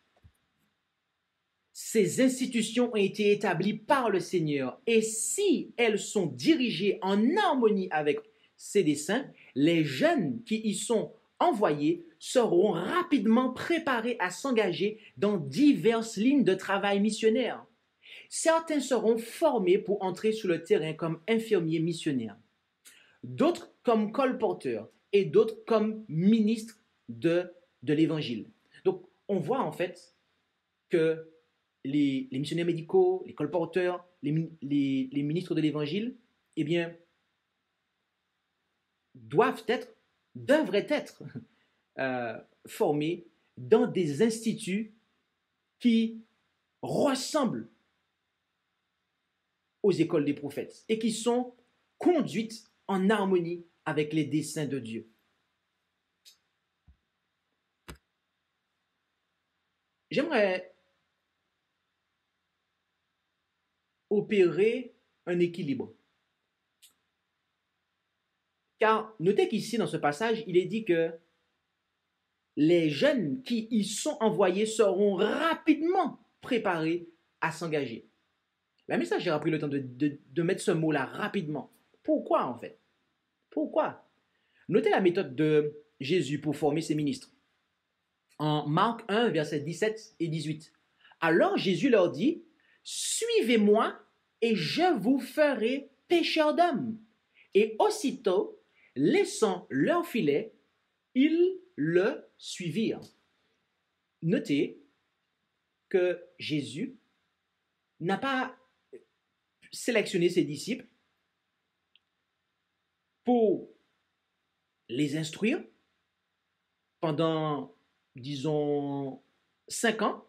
Ces institutions ont été établies par le Seigneur et si elles sont dirigées en harmonie avec ses desseins, les jeunes qui y sont envoyés seront rapidement préparés à s'engager dans diverses lignes de travail missionnaire. Certains seront formés pour entrer sur le terrain comme infirmiers missionnaires, d'autres comme colporteurs et d'autres comme ministres de l'Évangile. Donc, on voit en fait que les missionnaires médicaux, les colporteurs, les ministres de l'Évangile, eh bien, devraient être formés dans des instituts qui ressemblent aux écoles des prophètes et qui sont conduites en harmonie avec les desseins de Dieu. J'aimerais opérer un équilibre. Car notez qu'ici, dans ce passage, il est dit que les jeunes qui y sont envoyés seront rapidement préparés à s'engager. La message a pris le temps de mettre ce mot-là rapidement. Pourquoi en fait? Pourquoi? Notez la méthode de Jésus pour former ses ministres. En Marc 1, versets 17 et 18. Alors Jésus leur dit, « Suivez-moi et je vous ferai pêcheurs d'hommes. » Et aussitôt, laissant leur filet, ils le suivirent. Notez que Jésus n'a pas sélectionné ses disciples pour les instruire pendant, disons, 5 ans.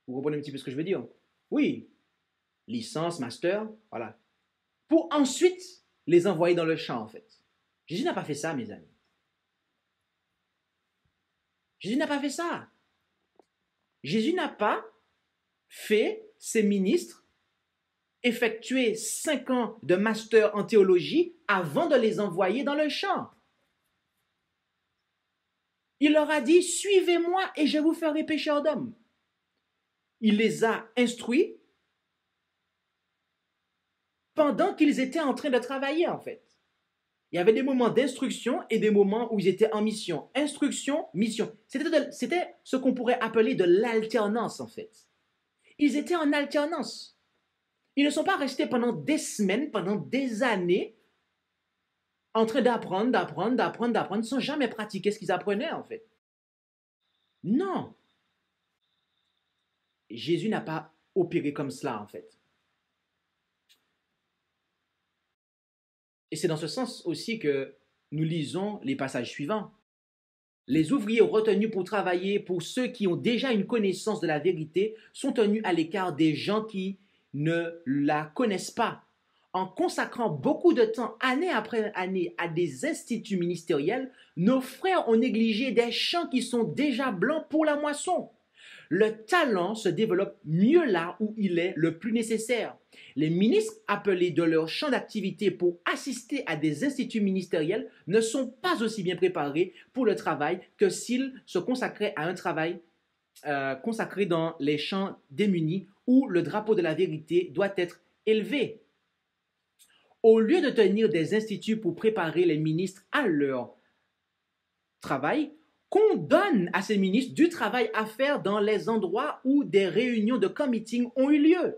Vous comprenez un petit peu ce que je veux dire? Oui, licence, master, voilà. Pour ensuite les envoyer dans le champ, en fait. Jésus n'a pas fait ça, mes amis. Jésus n'a pas fait ça. Jésus n'a pas fait ses ministres effectuer 5 ans de master en théologie avant de les envoyer dans le champ. Il leur a dit, suivez-moi et je vous ferai pêcheurs d'hommes. Il les a instruits pendant qu'ils étaient en train de travailler, en fait. Il y avait des moments d'instruction et des moments où ils étaient en mission. Instruction, mission. C'était ce qu'on pourrait appeler de l'alternance, en fait. Ils étaient en alternance. Ils ne sont pas restés pendant des semaines, pendant des années, en train d'apprendre, sans jamais pratiquer ce qu'ils apprenaient, en fait. Non. Jésus n'a pas opéré comme cela, en fait. Et c'est dans ce sens aussi que nous lisons les passages suivants. Les ouvriers retenus pour travailler, pour ceux qui ont déjà une connaissance de la vérité, sont tenus à l'écart des gens qui ne la connaissent pas. En consacrant beaucoup de temps, année après année, à des instituts ministériels, nos frères ont négligé des champs qui sont déjà blancs pour la moisson. Le talent se développe mieux là où il est le plus nécessaire. Les ministres appelés de leur champ d'activité pour assister à des instituts ministériels ne sont pas aussi bien préparés pour le travail que s'ils se consacraient à un travail consacré dans les champs démunis où le drapeau de la vérité doit être élevé. Au lieu de tenir des instituts pour préparer les ministres à leur travail, qu'on donne à ces ministres du travail à faire dans les endroits où des réunions de committing ont eu lieu.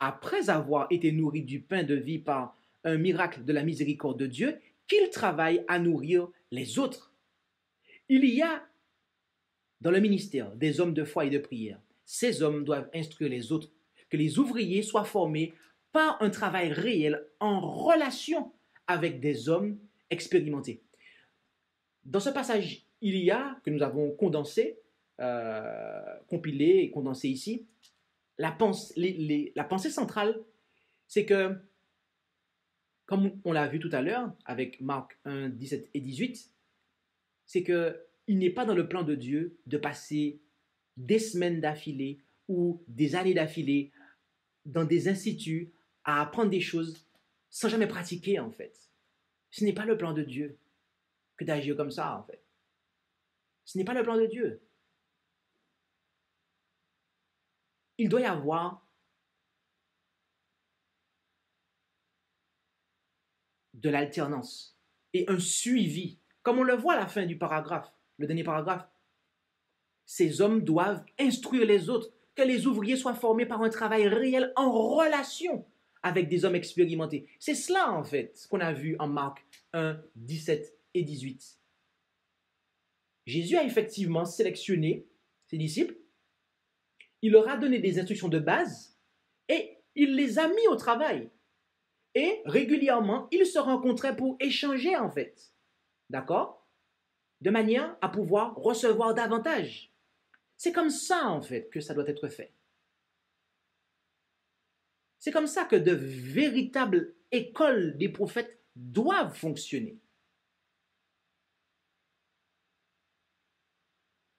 Après avoir été nourris du pain de vie par un miracle de la miséricorde de Dieu, qu'ils travaillent à nourrir les autres. Il y a dans le ministère des hommes de foi et de prière. Ces hommes doivent instruire les autres, que les ouvriers soient formés par un travail réel en relation avec des hommes expérimentés. Dans ce passage, il y a, que nous avons condensé, compilé et condensé ici, la pensée centrale, c'est que, comme on l'a vu tout à l'heure avec Marc 1, 17 et 18, c'est qu'il n'est pas dans le plan de Dieu de passer des semaines d'affilée ou des années d'affilée dans des instituts à apprendre des choses sans jamais pratiquer, en fait. Ce n'est pas le plan de Dieu que d'agir comme ça, en fait. Ce n'est pas le plan de Dieu. Il doit y avoir de l'alternance et un suivi, comme on le voit à la fin du paragraphe, le dernier paragraphe. Ces hommes doivent instruire les autres, que les ouvriers soient formés par un travail réel en relation avec des hommes expérimentés. C'est cela, en fait, ce qu'on a vu en Marc 1, 17 et 18. Jésus a effectivement sélectionné ses disciples, il leur a donné des instructions de base et il les a mis au travail. Et régulièrement, ils se rencontraient pour échanger, en fait. D'accord? de manière à pouvoir recevoir davantage. C'est comme ça, en fait, que ça doit être fait. C'est comme ça que de véritables écoles des prophètes doivent fonctionner.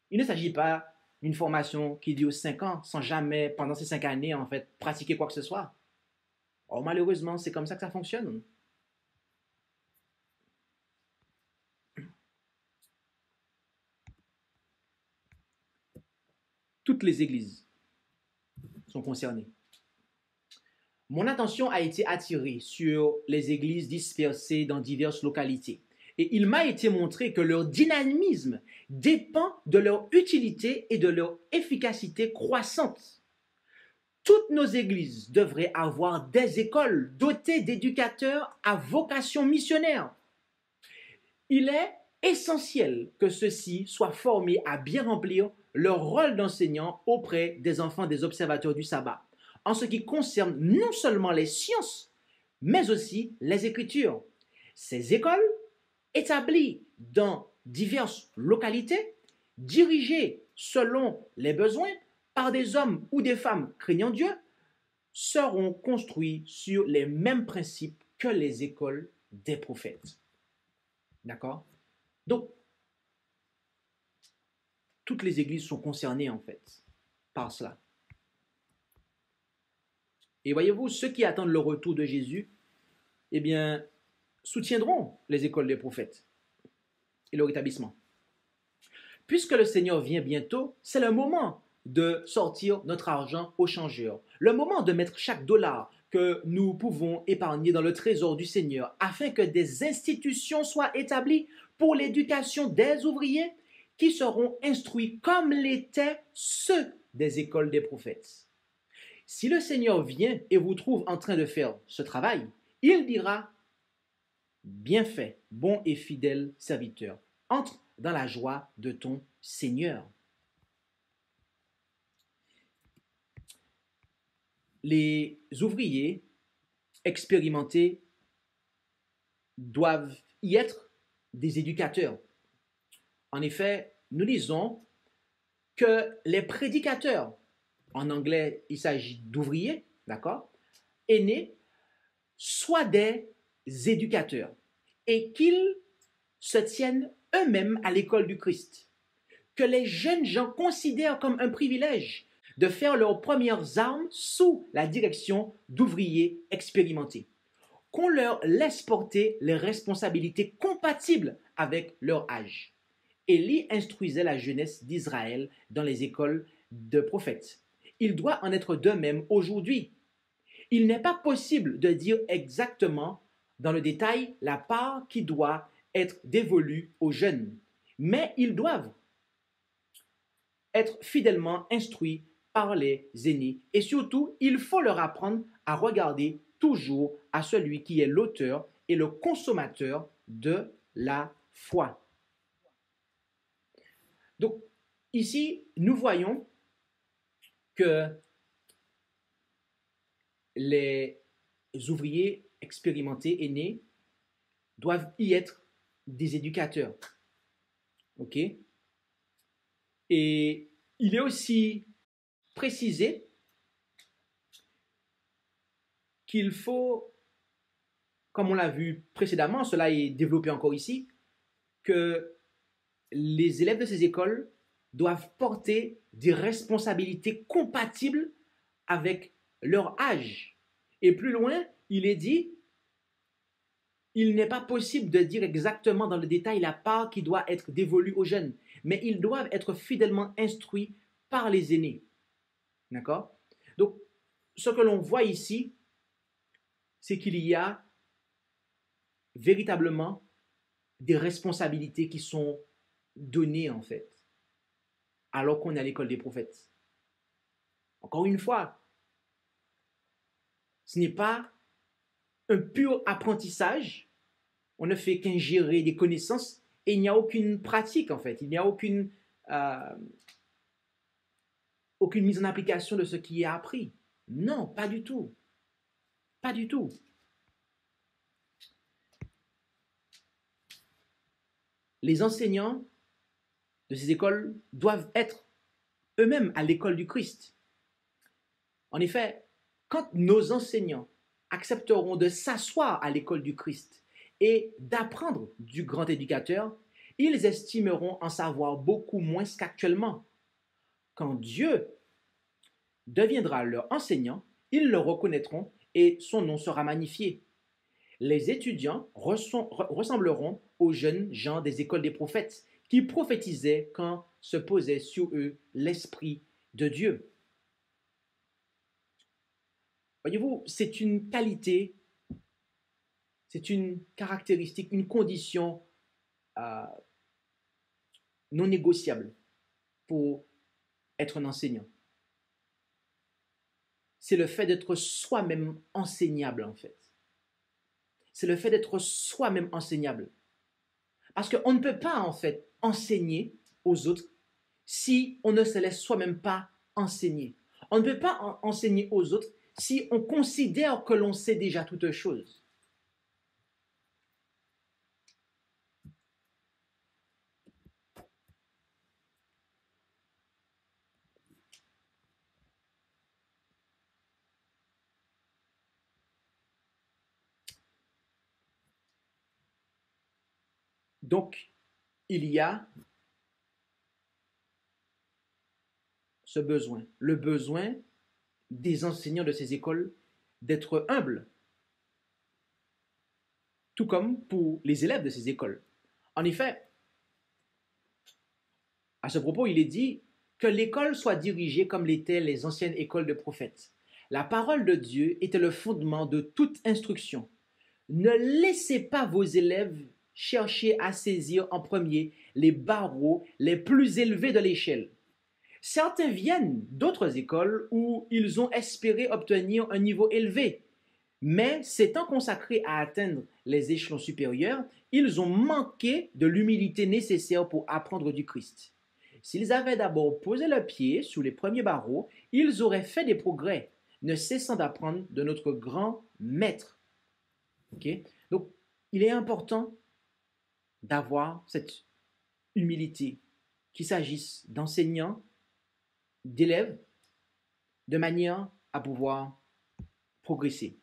Il ne s'agit pas d'une formation qui dure 5 ans sans jamais, pendant ces 5 années, en fait, pratiquer quoi que ce soit. Or, malheureusement, c'est comme ça que ça fonctionne. Toutes les églises sont concernées. Mon attention a été attirée sur les églises dispersées dans diverses localités. Et il m'a été montré que leur dynamisme dépend de leur utilité et de leur efficacité croissante. Toutes nos églises devraient avoir des écoles dotées d'éducateurs à vocation missionnaire. Il est essentiel que ceux-ci soient formés à bien remplir leur rôle d'enseignant auprès des enfants des observateurs du sabbat, en ce qui concerne non seulement les sciences, mais aussi les Écritures. Ces écoles, établies dans diverses localités, dirigées selon les besoins par des hommes ou des femmes craignant Dieu, seront construites sur les mêmes principes que les écoles des prophètes. D'accord? Donc, toutes les églises sont concernées en fait par cela. Et voyez-vous, ceux qui attendent le retour de Jésus, eh bien, soutiendront les écoles des prophètes et leur établissement. Puisque le Seigneur vient bientôt, c'est le moment de sortir notre argent au changeur. Le moment de mettre chaque dollar que nous pouvons épargner dans le trésor du Seigneur afin que des institutions soient établies pour l'éducation des ouvriers qui seront instruits comme l'étaient ceux des écoles des prophètes. Si le Seigneur vient et vous trouve en train de faire ce travail, il dira « Bien fait, bon et fidèle serviteur, entre dans la joie de ton Seigneur. » Les ouvriers expérimentés doivent y être des éducateurs. En effet, nous lisons que les prédicateurs, en anglais il s'agit d'ouvriers, d'accord, aînés, soient des éducateurs et qu'ils se tiennent eux-mêmes à l'école du Christ, que les jeunes gens considèrent comme un privilège de faire leurs premières armes sous la direction d'ouvriers expérimentés, qu'on leur laisse porter les responsabilités compatibles avec leur âge. Élie instruisait la jeunesse d'Israël dans les écoles de prophètes. Il doit en être de même aujourd'hui. Il n'est pas possible de dire exactement dans le détail la part qui doit être dévolue aux jeunes, mais ils doivent être fidèlement instruits par les aînés et surtout, il faut leur apprendre à regarder toujours à celui qui est l'auteur et le consommateur de la foi. Donc, ici, nous voyons que les ouvriers expérimentés aînés doivent y être des éducateurs. OK? Et il est aussi précisé qu'il faut, comme on l'a vu précédemment, cela est développé encore ici, que les élèves de ces écoles doivent porter des responsabilités compatibles avec leur âge. Et plus loin, il est dit, il n'est pas possible de dire exactement dans le détail la part qui doit être dévolue aux jeunes, mais ils doivent être fidèlement instruits par les aînés. D'accord? Donc, ce que l'on voit ici, c'est qu'il y a véritablement des responsabilités qui sont données, en fait, alors qu'on est à l'école des prophètes. Encore une fois, ce n'est pas un pur apprentissage, on ne fait qu'ingérer des connaissances et il n'y a aucune pratique, en fait, il n'y a aucune mise en application de ce qui est appris. Non, pas du tout. Pas du tout. Les enseignants de ces écoles doivent être eux-mêmes à l'école du Christ. En effet, quand nos enseignants accepteront de s'asseoir à l'école du Christ et d'apprendre du grand éducateur, ils estimeront en savoir beaucoup moins qu'actuellement. Quand Dieu deviendra leur enseignant, ils le reconnaîtront et son nom sera magnifié. Les étudiants ressembleront aux jeunes gens des écoles des prophètes qui prophétisaient quand se posait sur eux l'Esprit de Dieu. Voyez-vous, c'est une qualité, c'est une caractéristique, une condition non négociable pour être un enseignant. C'est le fait d'être soi-même enseignable, en fait. C'est le fait d'être soi-même enseignable. Parce qu'on ne peut pas, en fait, enseigner aux autres si on ne se laisse soi-même pas enseigner. On ne peut pas enseigner aux autres si on considère que l'on sait déjà toutes choses. Donc, il y a ce besoin, le besoin des enseignants de ces écoles d'être humbles, tout comme pour les élèves de ces écoles. En effet, à ce propos, il est dit que l'école soit dirigée comme l'étaient les anciennes écoles de prophètes. La parole de Dieu était le fondement de toute instruction. Ne laissez pas vos élèves chercher à saisir en premier les barreaux les plus élevés de l'échelle. Certains viennent d'autres écoles où ils ont espéré obtenir un niveau élevé, mais s'étant consacrés à atteindre les échelons supérieurs, ils ont manqué de l'humilité nécessaire pour apprendre du Christ. S'ils avaient d'abord posé le pied sous les premiers barreaux, ils auraient fait des progrès, ne cessant d'apprendre de notre grand maître. Okay? Donc, il est important d'avoir cette humilité, qu'il s'agisse d'enseignants, d'élèves, de manière à pouvoir progresser.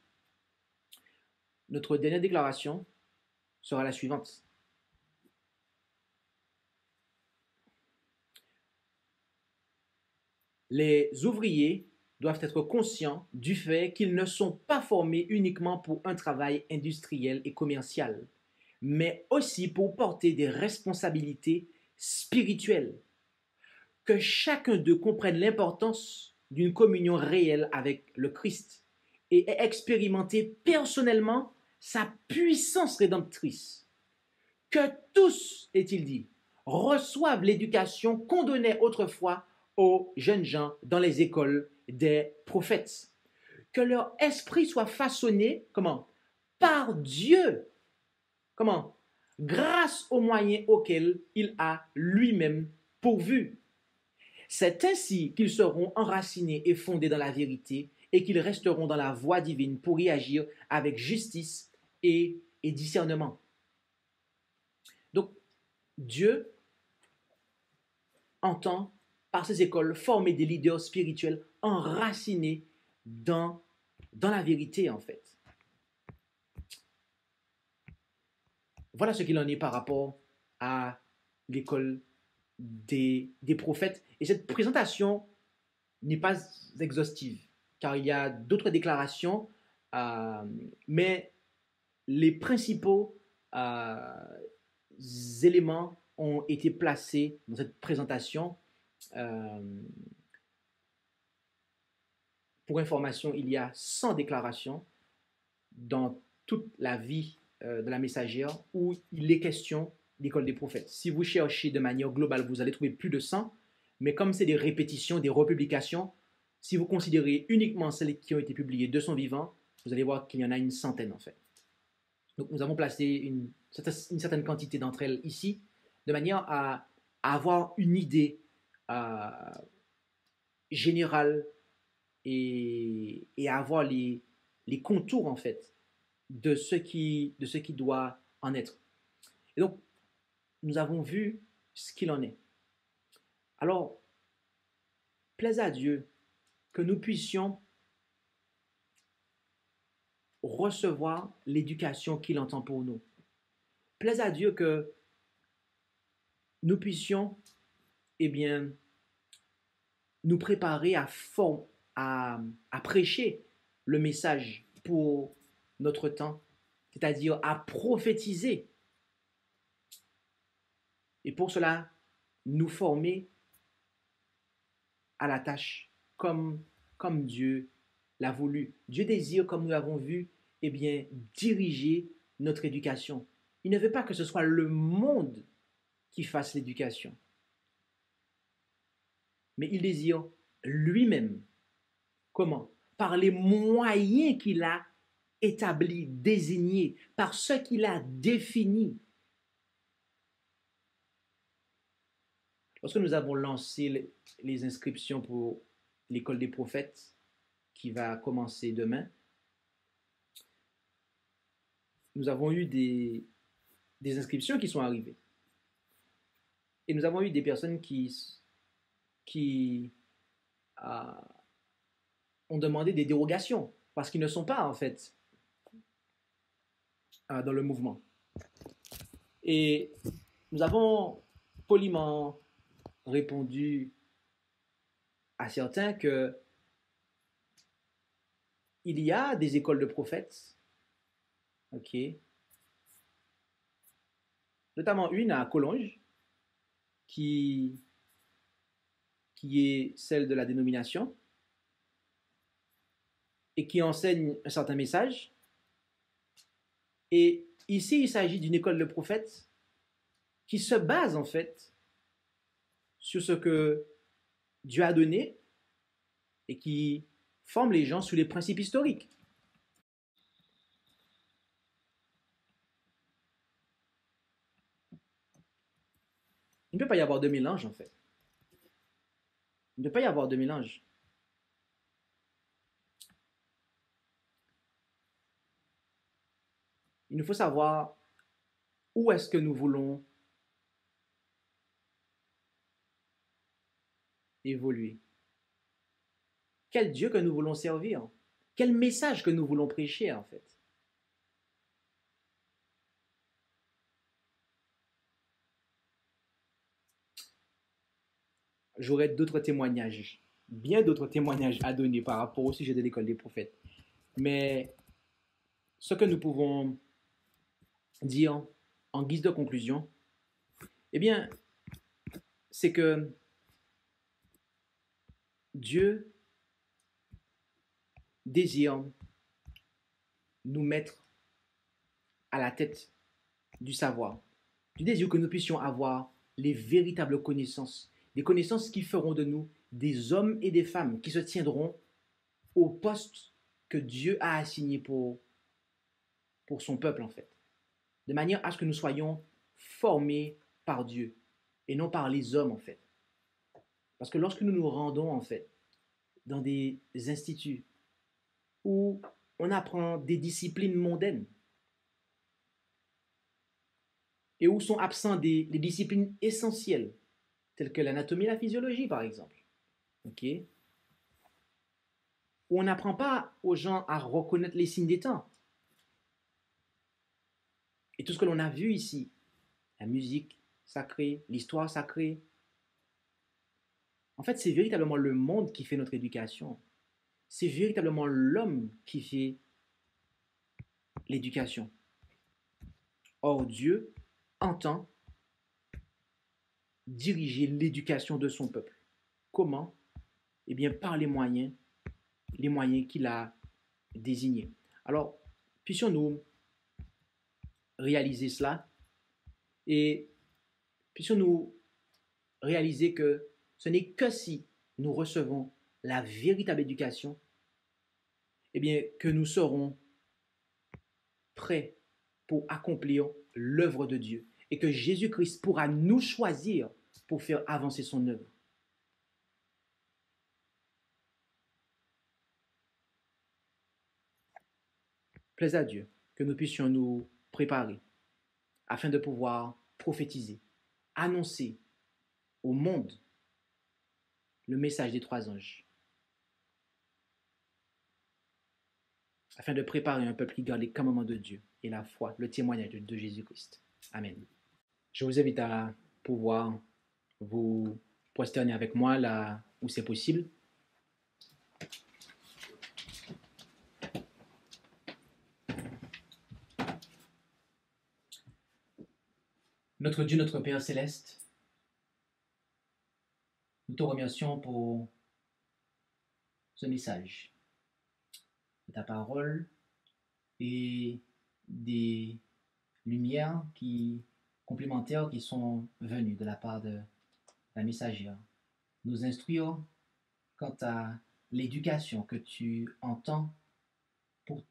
Notre dernière déclaration sera la suivante. Les ouvriers doivent être conscients du fait qu'ils ne sont pas formés uniquement pour un travail industriel et commercial, mais aussi pour porter des responsabilités spirituelles. Que chacun d'eux comprenne l'importance d'une communion réelle avec le Christ et ait expérimenté personnellement sa puissance rédemptrice. Que tous, est-il dit, reçoivent l'éducation qu'on donnait autrefois aux jeunes gens dans les écoles des prophètes. Que leur esprit soit façonné, comment? Par Dieu. Comment? Grâce aux moyens auxquels il a lui-même pourvu. C'est ainsi qu'ils seront enracinés et fondés dans la vérité et qu'ils resteront dans la voie divine pour y agir avec justice et discernement. Donc, Dieu entend par ces écoles former des leaders spirituels enracinés dans la vérité, en fait. Voilà ce qu'il en est par rapport à l'école des prophètes. Et cette présentation n'est pas exhaustive, car il y a d'autres déclarations, mais les principaux éléments ont été placés dans cette présentation. Pour information, il y a 100 déclarations dans toute la vie de la messagère où il est question d'école des prophètes. Si vous cherchez de manière globale, vous allez trouver plus de 100, mais comme c'est des répétitions, des republications, si vous considérez uniquement celles qui ont été publiées de son vivant, vous allez voir qu'il y en a une centaine en fait. Donc nous avons placé une certaine quantité d'entre elles ici, de manière à avoir une idée générale et à avoir les contours en fait de ce qui doit en être. Et donc, nous avons vu ce qu'il en est. Alors, plaise à Dieu que nous puissions recevoir l'éducation qu'il entend pour nous. Plaise à Dieu que nous puissions, eh bien, nous préparer à prêcher le message pour notre temps, c'est-à-dire à prophétiser. Et pour cela, nous former à la tâche comme Dieu l'a voulu. Dieu désire, comme nous l'avons vu, eh bien, diriger notre éducation. Il ne veut pas que ce soit le monde qui fasse l'éducation, mais il désire lui-même. Comment? Par les moyens qu'il a établis, désignés, par ce qu'il a défini. Lorsque nous avons lancé les inscriptions pour l'école des prophètes, qui va commencer demain, nous avons eu des inscriptions qui sont arrivées. Et nous avons eu des personnes qui ont demandé des dérogations, parce qu'ils ne sont pas, en fait, dans le mouvement. Et nous avons poliment répondu à certains que il y a des écoles de prophètes, ok, notamment une à Collonges, qui est celle de la dénomination, et qui enseigne un certain message. Et ici, il s'agit d'une école de prophètes qui se base en fait sur ce que Dieu a donné et qui forme les gens sur les principes historiques. Il ne peut pas y avoir de mélange en fait. Il ne peut pas y avoir de mélange. Il nous faut savoir où est-ce que nous voulons évoluer. Quel Dieu que nous voulons servir. Quel message que nous voulons prêcher en fait. J'aurais d'autres témoignages, bien d'autres témoignages à donner par rapport au sujet de l'école des prophètes. Mais ce que nous pouvons dire en guise de conclusion, eh bien, c'est que Dieu désire nous mettre à la tête du savoir. Dieu désire que nous puissions avoir les véritables connaissances, des connaissances qui feront de nous des hommes et des femmes qui se tiendront au poste que Dieu a assigné pour son peuple en fait. De manière à ce que nous soyons formés par Dieu et non par les hommes en fait. Parce que lorsque nous nous rendons en fait dans des instituts où on apprend des disciplines mondaines et où sont absents des disciplines essentielles telles que l'anatomie et la physiologie par exemple, ok, où on n'apprend pas aux gens à reconnaître les signes des temps. Et tout ce que l'on a vu ici, la musique sacrée, l'histoire sacrée, en fait, c'est véritablement le monde qui fait notre éducation. C'est véritablement l'homme qui fait l'éducation. Or, Dieu entend diriger l'éducation de son peuple. Comment? Eh bien, par les moyens qu'il a désignés. Alors, puissions-nous réaliser cela et puissions-nous réaliser que ce n'est que si nous recevons la véritable éducation, eh bien, que nous serons prêts pour accomplir l'œuvre de Dieu et que Jésus-Christ pourra nous choisir pour faire avancer son œuvre. Plaise à Dieu que nous puissions nous préparer afin de pouvoir prophétiser, annoncer au monde le message des 3 anges, afin de préparer un peuple qui garde les commandements de Dieu et la foi, le témoignage de Jésus-Christ. Amen. Je vous invite à pouvoir vous prosterner avec moi là où c'est possible. Notre Dieu, notre Père céleste, nous te remercions pour ce message de ta parole et des lumières complémentaires qui sont venues de la part de la messagère. Nous instruire quant à l'éducation que tu entends pour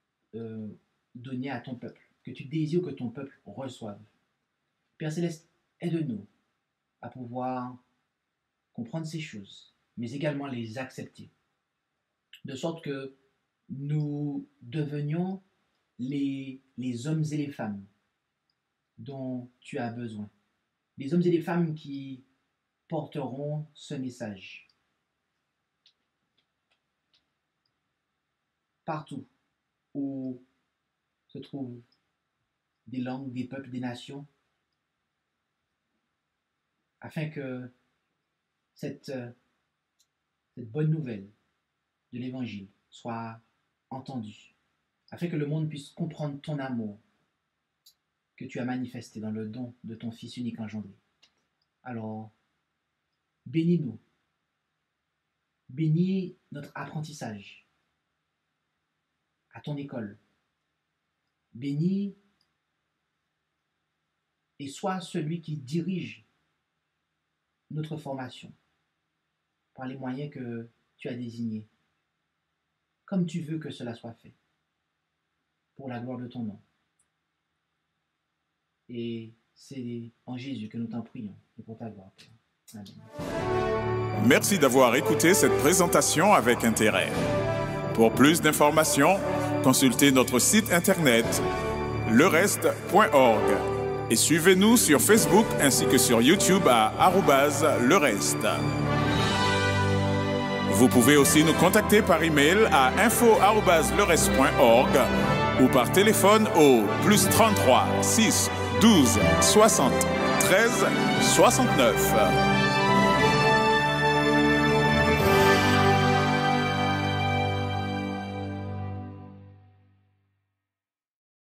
donner à ton peuple, que tu désires que ton peuple reçoive. Père Céleste, aide-nous à pouvoir comprendre ces choses, mais également les accepter, de sorte que nous devenions les hommes et les femmes dont tu as besoin, les hommes et les femmes qui porteront ce message partout où se trouvent des langues, des peuples, des nations, afin que cette bonne nouvelle de l'Évangile soit entendue, afin que le monde puisse comprendre ton amour que tu as manifesté dans le don de ton Fils unique engendré. Alors, bénis-nous, bénis notre apprentissage à ton école, bénis et sois celui qui dirige notre formation par les moyens que tu as désignés, comme tu veux que cela soit fait, pour la gloire de ton nom. Et c'est en Jésus que nous t'en prions et pour ta gloire. Amen. Merci d'avoir écouté cette présentation avec intérêt. Pour plus d'informations, consultez notre site internet lereste.org. Et suivez-nous sur Facebook ainsi que sur YouTube à @lereste. Vous pouvez aussi nous contacter par email à info@lereste.org ou par téléphone au +33 6 12 60 13 69.